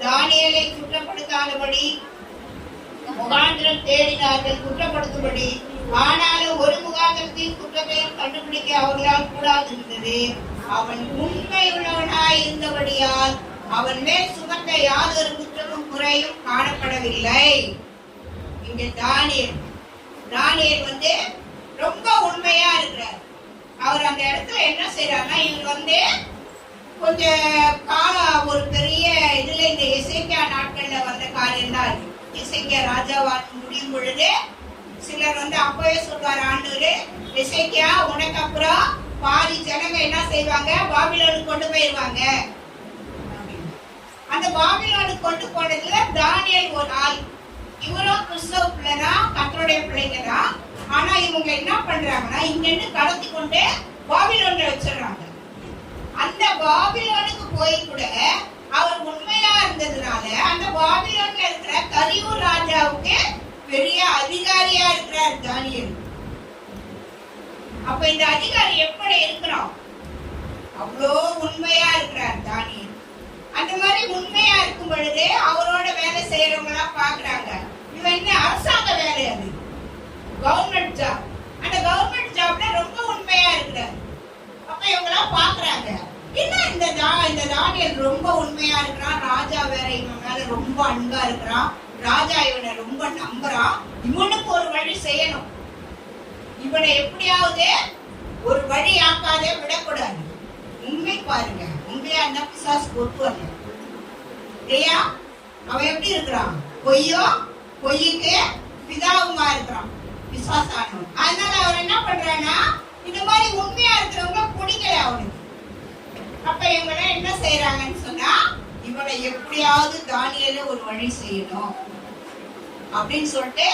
தானியேலை குற்றப்படுத்தாதபடி முகாந்திரம் தேடினார்கள், குற்றப்படுத்தும்படி. ஆனாலும் ஒரு முகாந்திரத்தின் குற்றத்தையும் கண்டுபிடிக்க அவர்களால் கூடாது இருந்தது. அவன் உண்மை உள்ளவனாய் இருந்தபடியால் அவன் மேல் சுமந்த யாதொரு குற்றமும் குறையும் காணப்படவில்லை. இங்க தானியேல் ரொம்ப உண்மையா இருக்கிறார். அவர் அந்த இடத்துல என்ன செய்யறாருன்னா, இவர் கொஞ்சம் காலம் ஒரு பெரிய இதுல இந்த எசேக்கியா நாட்கள்ல வந்த காரியம் தான். எசேக்கியா ராஜாவாக முடியும் பொழுது சிலர் அப்பவே சொல்வார், ஆண்டவரே எசேக்கியா உனக்கு அப்புறம் பாதி ஜனங்க என்ன செய்வாங்க, பாபிலோனுக்கு கொண்டு போயிருவாங்க. அந்த பாபிலோனுக்கு கொண்டு போனதுல தானியேல் ஒரு ஆள். இவரும் கிறிஸ்தவ பிள்ளைதான், கர்த்தருடைய பிள்ளைங்க தான். ஆனா இவங்க என்ன பண்றாங்கன்னா, இங்க இருந்து கடத்தி கொண்டு பாபிலோன்ல வச்சிடறாங்க. அந்த பாபிலோனுக்கு போய் கூட அவர் உண்மையா இருந்ததுனால அந்த பாபிலோன்ல இருக்கிற தரியூ ராஜாவுக்கு பெரிய அதிகாரியா இருக்கிறார் தானியேல். அப்ப இந்த அதிகாரி எப்படி இருக்கிறோம், அவ்வளோ உண்மையா இருக்கிறார் தானியேல். அந்த மாதிரி உண்மையா இருக்கும் பொழுது அவரோட வேலை செய்யறவங்க எல்லாம் பாக்குறாங்க, இவன் என்ன அரசாங்க வேலை, அது கவர்மெண்ட் ஜாப். அந்த கவர்மெண்ட் ஜாப்ல ரொம்ப உண்மையா இருக்கிறார். அப்ப இவங்க எல்லாம் பாக்குறாங்க, என்ன இந்த தானியேல் ரொம்ப உண்மையா இருக்கிறான், ராஜா வேற இவன் மேல ரொம்ப அன்பா இருக்கிறான், ராஜா இவனை ரொம்ப நம்புறான், இவனுக்கு ஒரு வழி செய்யணும், இவனை எப்படியாவது ஒரு வழி ஆக்காத விடக்கூடாது. உண்மை பாருங்க, உண்மையா இருந்தா பிசாசு கொத்து வரல இல்லையா? அவன் எப்படி இருக்கிறான், பொய்யுக்கு பிதாவுமா இருக்கிறான் பிசாசானவன். அதனால அவர் என்ன பண்றான்னா, இந்த மாதிரி உண்மையா இருக்கிறவங்க பிடிக்கல அவனுக்கு. அப்ப இவங்க என்ன செய்யறாங்கன்னு சொன்னா, இவனை எப்படியாவது தானியேல ஒரு வழி செய்யணும் அப்படின்னு சொல்லிட்டு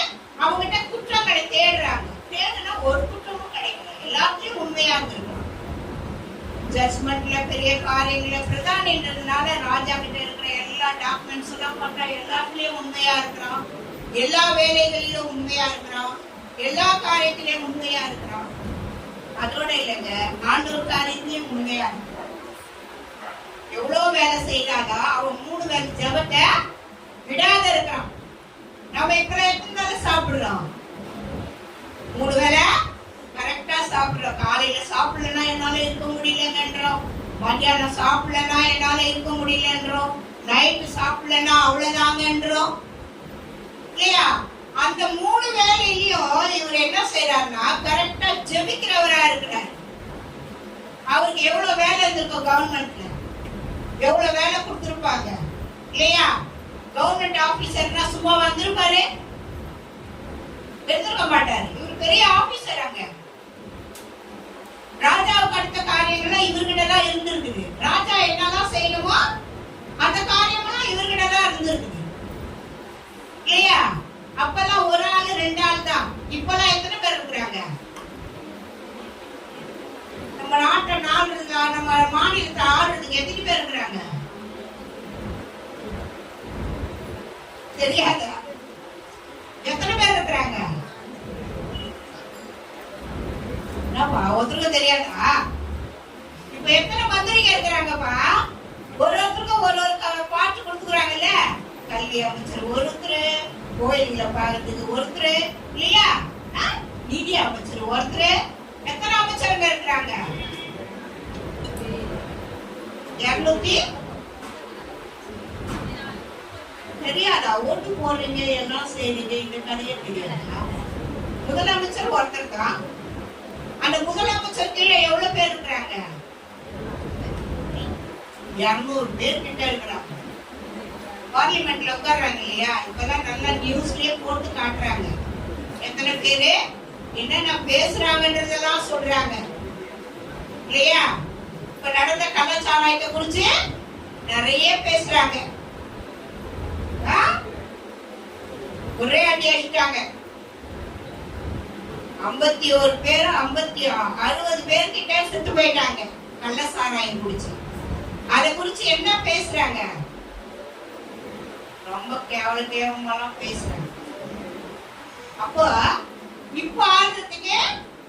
அவங்கிட்ட குற்றங்களை தேடுறாங்க. தேடுனா ஒரு குற்றமும் கிடைக்கல, எல்லாத்தையும் உண்மையா இருந்திருக்கான். ஜட்ஜ்மெண்ட்ல பெரிய காரியங்கள பிரதானின்றதுனால ராஜா கிட்ட இருக்கிற எல்லா டாக்குமெண்ட்ஸ் எல்லாம் பண்ற எல்லாத்துலயும் உண்மையா இருக்கிறான், எல்லா வேலைகளிலும் உண்மையா இருக்கிறான், எல்லா காரியத்திலயும் உண்மையா இருக்கிறான். அதோட இல்லைங்க, ஆண்டவர் காரியத்திலயும் உண்மையா இருக்கிறான். எவ்வளவு வேலை செய்யறாங்க, அவன் 3 வேலை ஜபத்தை விடாத இருக்கிறான். நம்ம இப்ப எத்தனை வேலை சாப்பிடுறோம், 3 வேலை கரெக்டா சாப்பிடுறோம். காலையில சாப்பிடலன்னா என்னால இருக்க முடியலங்கன்றோம், மத்தியானம் மத்தியானம் சாப்பிடலன்னா என்னால இருக்க முடியலன்றோம், நைட்டு சாப்பிடலன்னா அவ்வளவுதாங்கன்றோம் இல்லையா? அந்த 3 வேலையிலயும் இவர் என்ன செய்யறாருன்னா கரெக்டா ஜெபிக்கிறவரா இருக்கிறார். அவருக்கு எவ்வளவு வேலை இருந்திருக்கும், கவர்மெண்ட்ல எவ்வளவு வேலை கொடுத்திருப்பாங்க இல்லையா? கவர்மெண்ட் ஆபீசர்னா சும்மா வந்திருப்பாரு, எடுத்திருக்க மாட்டாரு. இவர் பெரிய ஆபீசர். அங்க ராஜாவுக்கு அடுத்த காரியங்கள்லாம் இவர்கிட்ட தான் இருந்திருக்குது. ராஜா என்னதான் செய்யணுமோ அந்த காரியமெல்லாம் இவர்கிட்ட தான் இருந்திருக்குது இல்லையா? அப்பெல்லாம் ஒரு ஆளு 2 ஆள் தான். இப்பெல்லாம் எத்தனை பேர் இருக்கிறாங்க? நம்ம நாட்டை நாடுறதுக்கு, நம்ம மாநிலத்தை ஆடுறதுக்கு எத்தனை பேர் இருக்கிறாங்க தெரியாதா? எத்தனை பேர் இருக்கிறாங்க? ஒருத்தருக்கு தெரியாதா? இப்ப எத்தனை மந்திரிங்க இருக்கிறாங்கப்பா? ஒருத்தருக்கும் ஒரு பாட்டு கொடுத்துக்கிறாங்கல்ல. கல்வி அமைச்சர் ஒருத்தர், கோயில்களை பாக்குறதுக்கு ஒருத்தர் இல்லையா? நிதி அமைச்சர் ஒருத்தர். எத்தனை அமைச்சருங்க இருக்கிறாங்க? 200. தெரியாதா? ஓட்டு போடுறீங்க, எல்லாம் செய்றீங்க, இந்த கதையே தெரியாதா? முதலமைச்சர் ஒருத்தர் தான். அந்த முதலமைச்சர் கீழே எவ்வளவு பேர் இருக்கிறாங்க? 200 பேர் கிட்ட இருக்கிறாங்க. பார்லிமெண்ட்ல உட்கார்றாங்க இல்லையா? இப்பெல்லாம் நல்லா நியூஸ்லயே போட்டு காட்டுறாங்க எத்தனை பேரு என்னென்ன பேசுறாங்கன்றதெல்லாம் சொல்றாங்க இல்லையா? இப்ப நடந்த கலாச்சாரத்தை குறிச்சு நிறைய பேசுறாங்க. ஒரே அடி அடிச்சிட்டாங்க. 51 பேர் 60 பேர் கிட்ட செத்து போயிட்டாங்க கள்ள சாராயம் குடிச்சு. அதை குறிச்சு என்ன பேசுறாங்க? ரொம்ப கேவலமாலாம் பேசுறாங்க. அப்போ இப்ப ஆடுறதுக்கு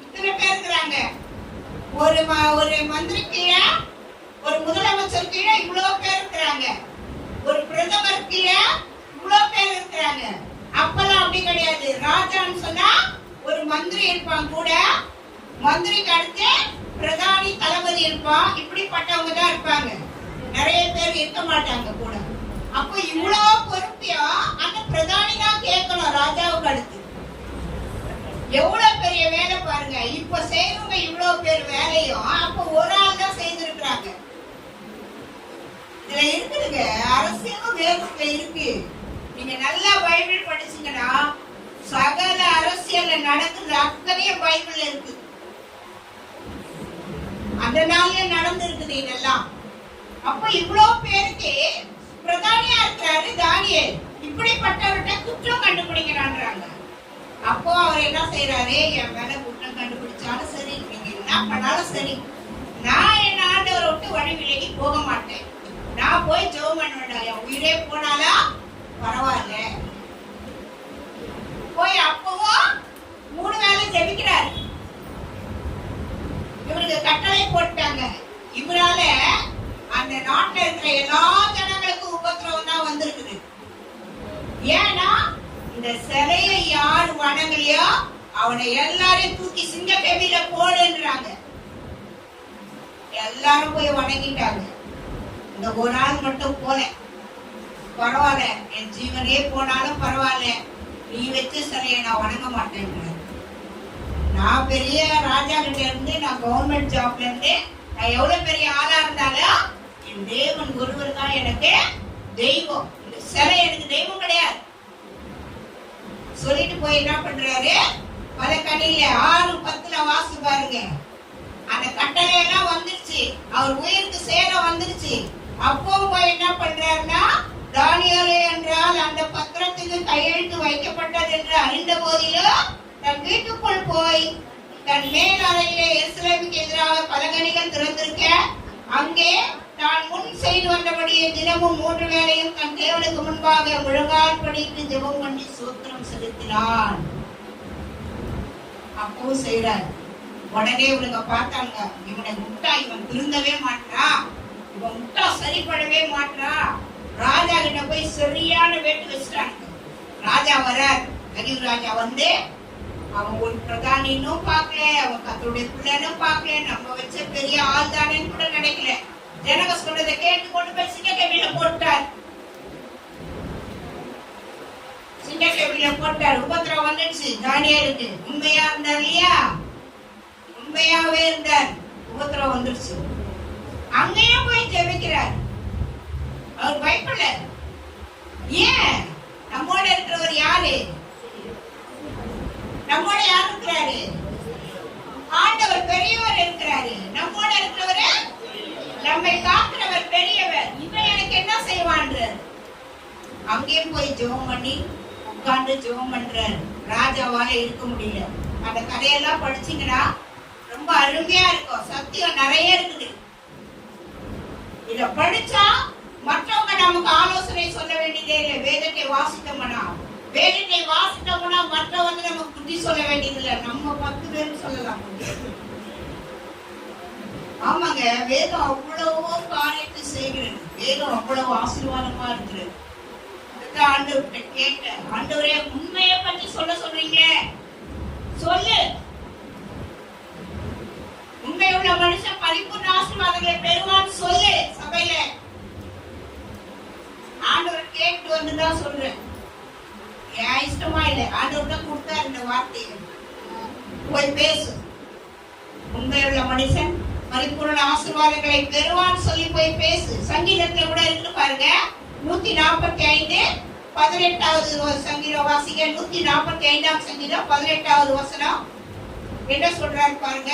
இத்தனை பேர் இருக்கிறாங்க. ஒரு மந்திரி கீழே, ஒரு முதலமைச்சர் கீழே இவ்வளவு பேர் இருக்கிறாங்க. ஒரு பிரதமர் கீழே இவ்வளவு பேர் இருக்கிறாங்க. அப்பெல்லாம் அப்படி கிடையாது. ராஜான்னு சொன்னா ஒரு மந்திரி இருப்பான், கூட மந்திரிக்கு அடுத்து பிரதானி தளபதி இருப்பான். இப்படிப்பட்டவங்க தான் இருப்பாங்க, நிறைய பேர் இருக்க மாட்டாங்க கூட. அப்ப இவ்வளவு பொறுப்பையும் அந்த பிரதானி தான் கேட்கணும் ராஜாவுக்கு அடுத்து. எவ்வளவு பெரிய வேலை பாருங்க. இப்ப செய்யறவங்க இவ்வளவு பேர் வேலையும் அப்ப ஒரு ஆள் தான் செய்திருக்கிறாங்க. இதுல இருக்குதுங்க அரசியலும் வேதத்துல இருக்கு. நீங்க நல்லா பைபிள் படிச்சீங்கன்னா சகல அரசியல்ல நடக்குது அத்தனையும் பைபிள்ல இருக்கு. அந்த நாள்ல நடந்து இருக்குது இதெல்லாம். அப்ப இவ்வளவு பேருக்கு பிரதானியா இருக்கிறாரு தானியேல். இப்படிப்பட்டவர்கிட்ட குற்றம் கண்டுபிடிக்கிறான்றாங்க. அப்போ அவர் என்ன செய்யறாரு? என் மேல குற்றம் கண்டுபிடிச்சாலும் சரி, நீங்க என்ன பண்ணாலும் சரி, நான் என் ஆண்டவரை விட்டு வழி விலகி போக மாட்டேன். நான் போய் ஜெபம் பண்ணுவேன். என் உயிரே போனாலும் பரவாயில்ல. போய் அப்பவும் 3 வேளை ஜெபிக்கிறாரு. இவருக்கு கட்டளை போட்டாங்க. இவரால அந்த நாட்டில் இருக்கிற எல்லா ஜனங்களுக்கும் உபத்திரவம் தான் வந்திருக்குது. ஏன்னா இந்த சிலையை யார் வணங்கலையோ அவனை எல்லாரையும் தூக்கி சிங்கக்கவியில போடுன்றாங்க. எல்லாரும் போய் வணங்கிட்டாங்க. இந்த ஒரு ஆள் மட்டும் போல, பரவாயில்ல என் ஜீவனே போனாலும் பரவாயில்ல, நீ வச்ச சிலையை நான் வணங்க மாட்டேன். நான் பெரிய ராஜா கிட்ட இருந்து, நான் கவர்மெண்ட் ஜாப்ல இருந்து, நான் எவ்வளவு பெரிய ஆளா இருந்தாலும் என் தேவன் ஒருவர் தான் எனக்கு தெய்வம். இந்த சிலை எனக்கு தெய்வம் கிடையாது சொல்லிட்டு போய் என்ன பண்றாரு? வலக்கணியில 6:10 வாசி பாருங்க. அந்த கட்டளை எல்லாம் வந்துருச்சு, அவர் உயிருக்கு சேதம் வந்துருச்சு. அப்போ போய் என்ன பண்றாருன்னா, தானியேல் என்றால் அந்த பத்திரத்துக்கு கையெழுத்து வைக்கப்பட்டது என்று அறிந்த போதிலும் தன் வீட்டுக்குள் போய் தன் மேல் அறையிலே எருசலேமுக்கு எதிராக பலகணிகள் திறந்திருக்க, அங்கே தான் முன் செய்து வந்தபடியே தினமும் 3 வேளையும் தன் தேவனுக்கு முன்பாக முழங்கால் படித்து ஜெபம் பண்ணி சோத்திரம் செலுத்தினான். அப்பவும் செய்யறார். உடனே இவனுங்க பார்த்தாங்க, இவனை முட்டா, இவன் திருந்தவே மாட்டான், இவன் முட்டா சரிப்படவே மாட்டான். ராஜா கிட்ட போய் சரியான வேட்டு வச்சுட்டாங்க. ராஜா வர்றார். கலியூர் ராஜா வந்து, அவன் ஒரு பிரதானின்னும் பார்க்கல, அவன் கத்தருடைய பிள்ளைன்னு பார்க்கல, நம்ம வச்ச பெரிய ஆள் தானேன்னு கூட நினைக்கல. ஜனங்க சொல்றதை கேட்டு கொண்டு போய் சிங்கக்கேவியில போட்டார். சிங்கக்கேவியில போட்டார். உபத்திரவம் வந்துடுச்சு. தானியேலுக்கு உண்மையா இருந்தார் இல்லையா? உண்மையாவே இருந்தார். உபத்திரவம் வந்துடுச்சு. அங்கேயும் போய் ஜெபிக்கிறார். அவர் பயப்படல. ஏன்? நம்மோட இருக்கிறவர் யாரு? நம்மோட யார் இருக்கிறாரு? ஆண்டவர் பெரியவர் இருக்கிறாரு. நம்மோட இருக்கிறவரு நம்மை காக்கிறவர் பெரியவர். இவன் எனக்கு என்ன செய்வான்றார். அங்கேயும் போய் ஜெபம் பண்ணி உட்கார்ந்து ஜெபம் பண்றார். ராஜாவால இருக்க முடியல. அந்த கதையெல்லாம் படிச்சீங்கன்னா ரொம்ப அருமையா இருக்கும். சத்தியம் நிறைய இருக்குது. இத படிச்சா மற்றவங்க நமக்கு ஆலோசனை சொல்ல வேண்டியதே இல்லை. வேதத்தை வாசித்தோம்னா மற்றவங்க நமக்கு புத்தி சொல்ல வேண்டியது இல்லை. நம்ம 10 பேரும் சொல்லலாம். ஆமாங்க, வேதம் அவ்வளவோ காரியத்தை செய்கிறது. வேதம் அவ்வளவு ஆசீர்வாதமா இருக்கிறது. ஆண்டவர்கிட்ட கேட்டேன், ஆண்டவரே உண்மையை பற்றி சொல்ல சொல்றீங்க, சொல்லு. உண்மையுள்ள மனுஷன் பரிபூர்ண ஆசீர்வாதங்களை பெறுவான்னு சொல்லு. சபையில ஆண்டவர் கேட்டு வந்துதான் சொல்றேன். என் இஷ்டமா இல்லை, ஆண்டவர் தான் கொடுத்தாரு இந்த வார்த்தையை. போய் பேசு. உண்மையுள்ள மனுஷன் பரிபூர்ண ஆசீர்வாதங்களை பெறுவான்னு சொல்லி போய் பேசு. சங்கீதத்துல கூட இருக்கு பாருங்க. 145 18வது சங்கீதம் வாசிங்க. 145ஆம் சங்கீதம் 18வது வசனம் என்ன சொல்றாரு பாருங்க.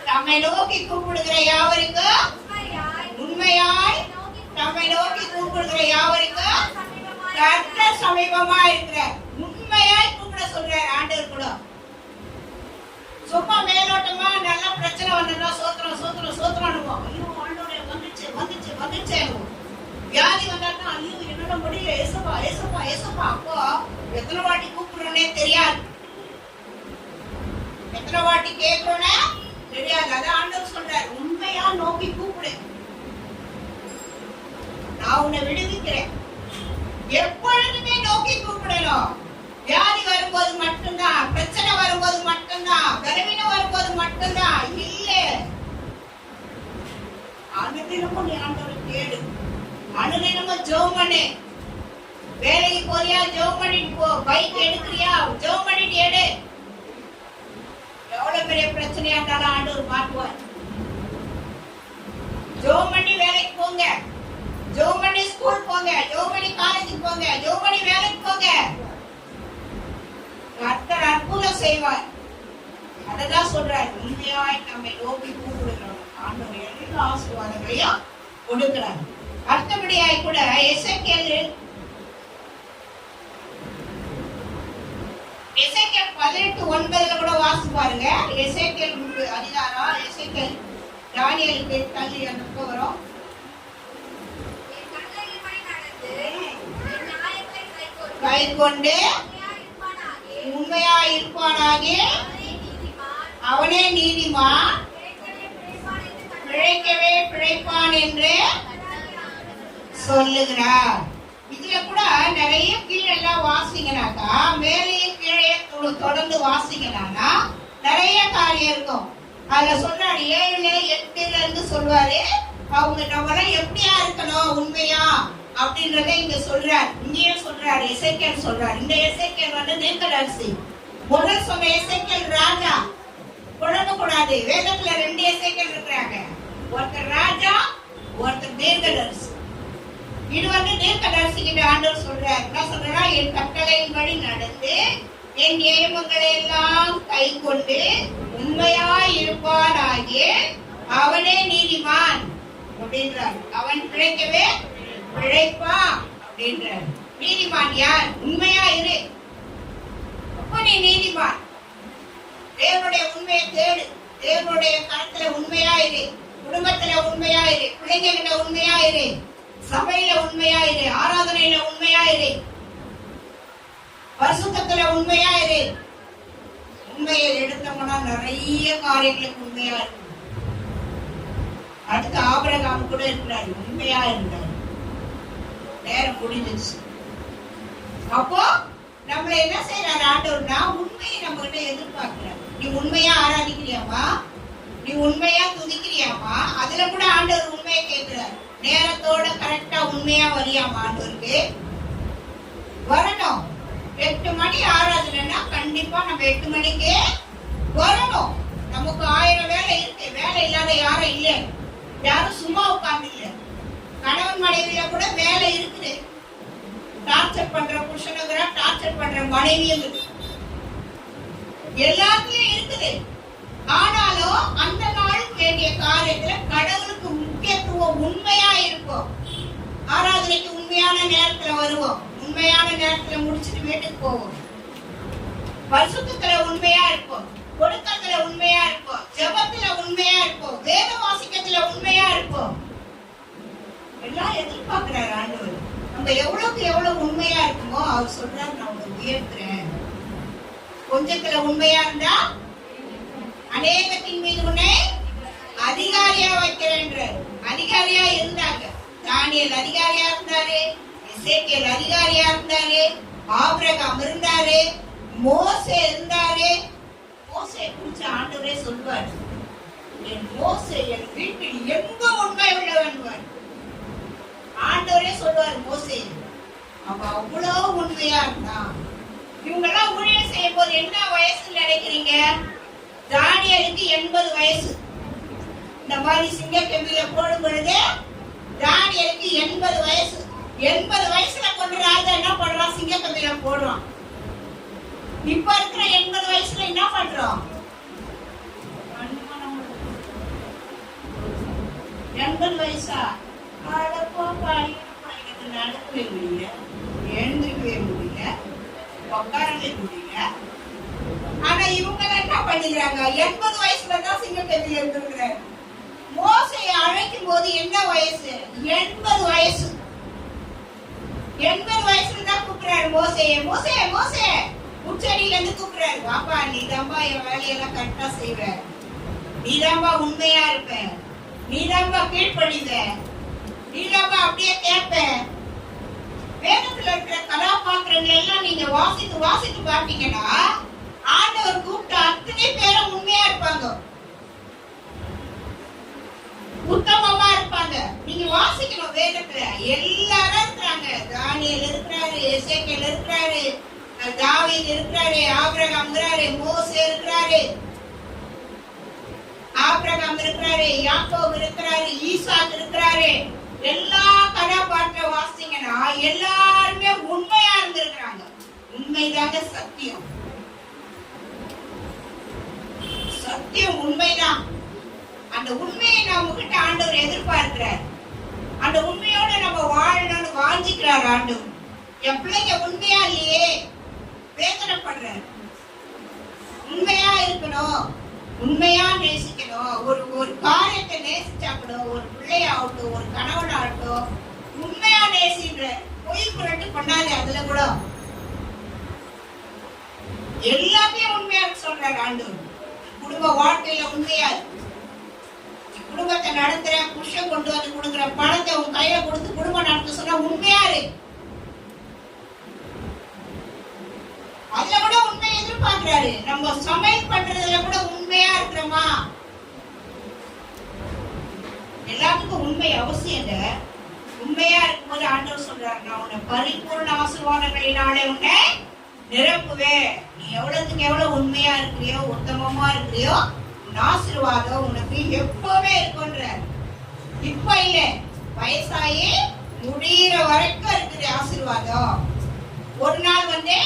நம்மை நோக்கி கூப்பிடுகிற யாவருக்கும் உண்மையாய் நம்மை நோக்கி கூப்பிடுகிற யாவருக்கும் கர்த்தர் சமீபமா இருக்கிறார். உண்மையாய் கூப்பிட சொல்றாரு ஆண்டவர் கூட. சும்மா மேலோட்டமா நல்ல பிரச்சனை வந்தா சோத்திரம் சோத்திரம் சோத்திரம். ஐயோ ஆண்டவரே வந்துச்சு வந்துச்சு வந்துச்சு. வியாதி வந்தாலும் ஐயோ என்னோட முடியல, ஏசப்பா ஏசப்பா ஏசப்பா. அப்போ எத்தனை வாட்டி கூப்பிடுறோன்னே தெரியாது, எத்தனை வாட்டி கேட்கிறோன்னே தெரியாது. அதான் ஆண்டவர் சொல்றாரு, உண்மையா நோக்கி கூப்பிடு, நான் உன்னை விடுவிக்கிறேன். எப்பொழுதுமே நோக்கி கூப்பிடணும். வியாதி வரும்போது மட்டும்தான், பிரச்சனை வரும்போது மட்டும்தான், பலவீனம் வரும்போது மட்டும்தான் இல்ல. அனுதினமும் நீ ஆண்டவரை தேடு. அனுதினமும் ஜெபம் பண்ணு. வேலைக்கு போறியா ஜெபம் பண்ணிட்டு போ. பைக் எடுக்கிறியா ஜெபம் பண்ணிட்டு எடு. எவ்வளவு பெரிய பிரச்சனையா இருந்தாலும் ஆண்டவர் மாட்டுவார். ஜெபம் பண்ணி வேலைக்கு போங்க, ஜெபம் பண்ணி ஸ்கூல் போங்க, ஜெபம் பண்ணி காலேஜுக்கு போங்க, ஜெபம் பண்ணி வேலைக்கு போங்க. கர்த்தர் அற்புதம் செய்வார். அததான் சொல்றாரு, உண்மையாய் நம்மை நோக்கி கூப்பிடுகிறோம், ஆண்டவர் எல்லா ஆசீர்வாதங்களையும் கொடுக்கிறார். அடுத்தபடியாய் கூட எசேக்கியேல் 18:9 கூட வாசி பாருங்க. எசேக்கியேல் அதிகாரம், எசேக்கியேல் தானியேலுக்கு தள்ளி அந்த வரும். கை கொண்டு உண்மையா இருப்பானாக அவனே நீதிமான், பிழைக்கவே பிழைப்பான் என்று சொல்லுகிறார். இதுல கூட நிறைய கீழெல்லாம் வாசிங்கனாக்கா, மேலேயும் கீழே தொடர்ந்து வாசிங்கனா நிறைய காரியம் இருக்கும். அதுல சொல்றாரு 7:8 இருந்து சொல்வாரு, அவங்க நம்மளாம் எப்படியா இருக்கணும் உண்மையா அப்படின்றத இங்க சொல்றாரு. இங்கேயே சொல்றாரு, எசேக்கியேல் சொல்றாரு. இந்த எசேக்கியேல் வந்து தீர்க்கதரிசி. முதல் சொன்ன எசேக்கியேல் ராஜா. குழம்ப கூடாது, வேதத்துல 2 எசேக்கியேல் இருக்கிறாங்க. ஒருத்தர் ராஜா, ஒருத்தர் தீர்க்கதரிசி. இது வந்து தீர்க்கதரிசி கிட்ட ஆண்டவர் சொல்றாரு. என்ன சொல்றா, என் கட்டளையின்படி நடந்து என் நியமங்களை எல்லாம் கை கொண்டு உண்மையாய் இருப்பானாகிய அவனே நீதிமான் அப்படின்றார். அவன் பிழைக்கவே பிழைப்பா அப்படின்றார். நீதிமான் யார்? உண்மையா இரு. அப்ப நீ நீதிமான். தேவனுடைய உண்மையை தேடு. தேவனுடைய கருத்துல உண்மையா இரு. குடும்பத்துல உண்மையா இரு. பிள்ளைங்கிட்ட உண்மையா இரு. சபையில உண்மையா இரு. ஆராதனையில உண்மையா இரு. பரிசுத்தத்துல உண்மையா இரு. உண்மையை எடுத்தோம்னா நிறைய காரியங்களுக்கு உண்மையா இருக்கு. அடுத்து ஆபிரகாம் கூட இருக்கிறார், உண்மையா இருந்தார். நேரம் முடிஞ்சிச்சு. அப்போ நம்மள என்ன செய்யறாரு ஆண்டவர்னா, உண்மையை நம்ம கிட்ட எதிர்பார்க்கிறார். நீ உண்மையா ஆராதிக்கிறியாமா? நீ உண்மையா துதிக்கிறியா? வந்திருக்கியாமா? அதுல கூட ஆண்டவர் உண்மையை கேட்கிறார். நேரத்தோட கரெக்டா உண்மையா வரியாமா? ஆண்டவருக்கு வரணும். 8 மணி ஆராதனைன்னா கண்டிப்பா நம்ம 8 மணிக்கு வரணும். நமக்கு 1000 வேலை இருக்கு. வேலை இல்லாத யாரும் இல்லை. யாரும் சும்மா உட்கார்ந்து இல்லை. கணவன் மனைவியில கூட வேலை இருக்குது. டார்ச்சர் பண்ற புருஷனுங்கிற, டார்ச்சர் பண்ற மனைவியும் இருக்கு. எல்லாத்துலயும் இருக்குது. ஆனாலும் அந்த நாளுக்கு வேண்டிய காரியத்துல கடவுளுக்கு முக்கியத்துவம் உண்மையா இருக்கும். ஆராதனைக்கு உண்மையான நேரத்துல வருவோம். உண்மையான நேரத்துல முடிச்சுட்டு வீட்டுக்கு போவோம். பரிசுத்தத்துல உண்மையா இருப்போம். கொடுக்கத்துல உண்மையா இருப்போம். ஜெபத்துல உண்மையா இருப்போம். வேத வாசிக்கத்துல உண்மையா இருப்போம். எல்லாம் எதிர்பார்க்கிறார் ஆண்டவர். நம்ம எவ்வளவுக்கு எவ்வளவு உண்மையா இருக்குமோ அவர் சொல்றாரு, நான் உங்களை உயர்த்துறேன். கொஞ்சத்துல உண்மையா இருந்தா அநேகத்தின் மீது உன்னை அதிகாரியா வைக்கிறேன். அதிகாரியா இருந்தாங்க. தானியேல் அதிகாரியா இருந்தாரு, எசேக்கியேல் அதிகாரியா இருந்தாரு, ஆபிரகாம் இருந்தாரு, மோசே இருந்தாரு. மோசே குறிச்சு ஆண்டவரே சொல்வார், என் மோசே என் வீட்டில் எங்க உண்மை உள்ளவன். ஆண்டவரே சொல்வார் மோசே. அப்ப அவ்வளவு உண்மையா இருந்தான். இவங்க எல்லாம் ஊழியர் செய்யும் போது என்ன வயசுல நினைக்கிறீங்க? தானியேலுக்கு 80 வயசு. இந்த மாதிரி சிங்கக்கம்பியில போடும் பொழுது தானியேலுக்கு 80 வயசு. 80 வயசுல கொண்டு ராஜா என்ன பண்றான்? சிங்கக்கம்பியில போடுறான். இப்ப இருக்கிற 80 வயசுல என்ன பண்றோம்? 80 வயசா? எனக்கு நடக்கவே முடியல, எழுந்திருக்கவே முடியல, உட்காரவே முடியல. ஆனா இவங்க என்ன பண்ணுகிறாங்க? 80 வயசுலதான் சிங்கக்கம்பியில இருந்திருக்கிறார். மோசையை அழைக்கும் போது என்ன வயசு? 80 வயசு. 80 வயசுல தான் கூப்பிடுறாரு மோசையை. மோசே மோசே உச்சடியில இருந்து கூப்பிடுறாரு, பாப்பா நீ தான்பா என் வேலையெல்லாம் கரெக்டா செய்வ, நீ தான்பா உண்மையா இருப்ப, நீ தான்பா கீழ்ப்படித, நீ தான்பா அப்படியே கேட்ப. வேதத்துல இருக்கிற கதாபாத்திரங்கள் எல்லாம் நீங்க வாசித்து பாத்தீங்கன்னா ஆண்டவர் கூப்பிட்ட அத்தனை பேரும் உண்மையா இருப்பாங்க, உத்தமமா இருப்பாங்க. நீங்க வாசிக்கணும் வேதத்துல. எல்லாரும் இருக்கிறாங்க. தானியேல் இருக்கிறாரு, எசேக்கியேல் இருக்கிறாரு, தாவீது இருக்கிறாரு, ஆபிரகாம் இருக்கிறாரு, மோசே இருக்கிறாரு, ஆபிரகாம் இருக்கிறாரு, யாக்கோபு இருக்கிறாரு, ஈசாக் இருக்கிறாரு. எல்லா கதாபாத்திரம் வாசிங்கன்னா எல்லாருமே உண்மையா இருந்திருக்கிறாங்க. உண்மைதாங்க சத்தியம். சத்தியம் உண்மைதான். அந்த உண்மையை நம்ம கிட்ட ஆண்டவர் எதிர்பார்க்கிறார். அந்த உண்மையோட நம்ம வாழணும்னு வாஞ்சிக்கிறார் ஆண்டவர். என் பிள்ளைங்க உண்மையா இல்லையே வேதனைப்படுற. உண்மையா இருக்கணும், உண்மையா நேசிக்கணும். ஒரு காரியத்தை நேசிச்சா கூட, ஒரு பிள்ளையாகட்டும், ஒரு கணவனாகட்டும், உண்மையா நேசின்ற. பொய் புரட்டு பண்ணாது. அதுல கூட எல்லாமே உண்மையா சொல்றாரு ஆண்டவர். குடும்ப வாழ்க்கையில உண்மையா குடும்பத்தை நடத்துற, புருஷன் கொண்டு வந்து கொடுக்குற பணத்தை உன் கையில கொடுத்து குடும்பம் நடத்த சொன்னா உண்மையா இரு. அதுல கூட உண்மையை எதிர்பார்க்கிறாரு. நம்ம சமையல் பண்றதுல கூட உண்மையா இருக்கிறோமா? எல்லாத்துக்கும் உண்மை அவசியம். உண்மையா இருக்கும்போது ஆண்டவர் சொல்றாரு, நான் உன்னை பரிபூர்ண ஆசீர்வாதங்களினாலே உன்னை நிரப்புவேன். நீ எவ்வளவுக்கு எவ்வளவு உண்மையா இருக்கிறியோ, உத்தமமா இருக்கிறியோ, ஆசீர்வாதம் உனக்கு எப்பவுமே இருக்குன்ற. இப்ப இல்ல, வயசாயி முடிகிற வரைக்கும் இருக்குது ஆசீர்வாதம். ஒரு நாள் வந்து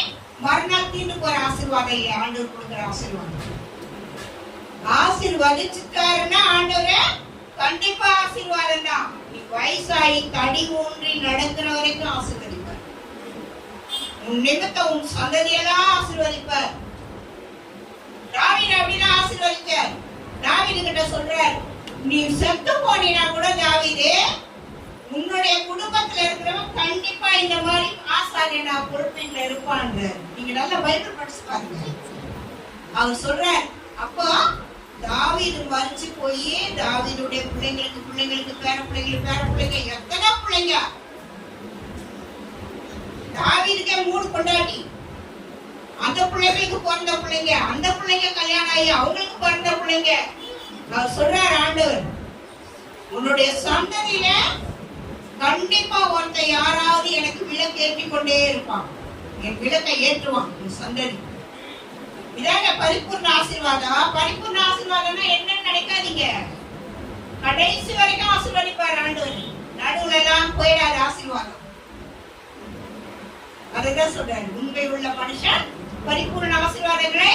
மறுநாள் தீண்டு போற ஆசீர்வாதம் இல்லை. ஆண்டவர் கொடுக்குற ஆசீர்வாதம். ஆசீர்வதிச்சுட்டாருன்னா ஆண்டவரே கண்டிப்பா ஆசீர்வாதம் தான். நீ வயசாயி தடி ஊன்றி நடக்கிற வரைக்கும் ஆசீர்வதிப்பார். உன் நிமித்தம் உன் சந்ததியெல்லாம் ஆசீர்வதிப்பார். தாவீது அப்படிதான் ஆசீர்வதிச்சார். தாவீது கிட்ட சொல்றார், நீ செத்து போனீனா கூட தாவீதே, உன்னுடைய குடும்பத்துல இருக்கிறவன் கண்டிப்பா இந்த மாதிரி ஆசாரியனா பொறுப்பில் இருப்பான்ற. நீங்க நல்ல பைபிள் படிச்சு பாருங்க. அவர் சொல்றார், அப்போ தாவீது மரிச்சு போய் தாவீதுடைய பிள்ளைங்களுக்கு பேர பிள்ளைங்க எத்தனை பிள்ளைங்க. தாவீதுக்கே 3 பொண்டாட்டி. அந்த பிள்ளைகளுக்கு பிறந்த பிள்ளைங்க, அந்த பிள்ளைங்க கல்யாணம் ஆகி அவங்களுக்கு பிறந்த பிள்ளைங்க. அவர் சொல்றார் ஆண்டவர், உன்னுடைய சந்ததியில கண்டிப்பா ஒருத்தர் யாராவது எனக்கு விளக்கு ஏற்றிக் கொண்டே இருப்பான். என் விளக்கை ஏற்றுவான் உன் சந்ததி. இதாங்க பரிபூர்ண ஆசீர்வாதம். பரிபூர்ண ஆசீர்வாதம்னா என்னன்னு நினைக்காதீங்க. கடைசி வரைக்கும் ஆசீர்வதிப்பார் ஆண்டவர். நடுவுல எல்லாம் போயிடாது ஆசீர்வாதம். அதுதான் சொல்றாரு, உண்மை உள்ள மனுஷன் பரிபூர்ண ஆசீர்வாதங்களை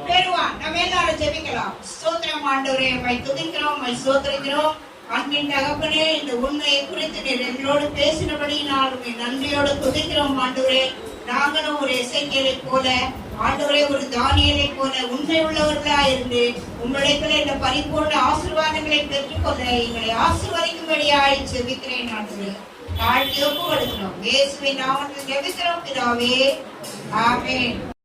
பெறுவான். நம்ம எல்லாரும் ஜெபிக்கலாம். ஸ்தோத்திரம் ஆண்டவரே, உம்மை துதிக்கிறோம், உம்மை ஸ்தோத்திரிக்கிறோம். அன்பின் தகப்பனே, இந்த உண்மையை குறித்து நீர் எங்களோடு பேசினபடியினால் உம்மை நன்றியோடு துதிக்கிறோம் ஆண்டவரே. நாங்களும் ஒரு எசேக்கியேலை போல ஆண்டவரே, ஒரு தானியேலை போல உண்மை உள்ளவர்களா இருந்து உம்மிடத்தில் இந்த பரிபூர்ண ஆசீர்வாதங்களை பெற்றுக்கொள்ள எங்களை ஆசீர்வதிக்கும்படியாய் ஜெபிக்கிறேன் ஆண்டவரே. தாழ்த்தி ஒப்புக்கொடுக்கிறோம். இயேசுவின் நாமத்தில் ஜெபிக்கிறோம் பிதாவே. ஆமென்.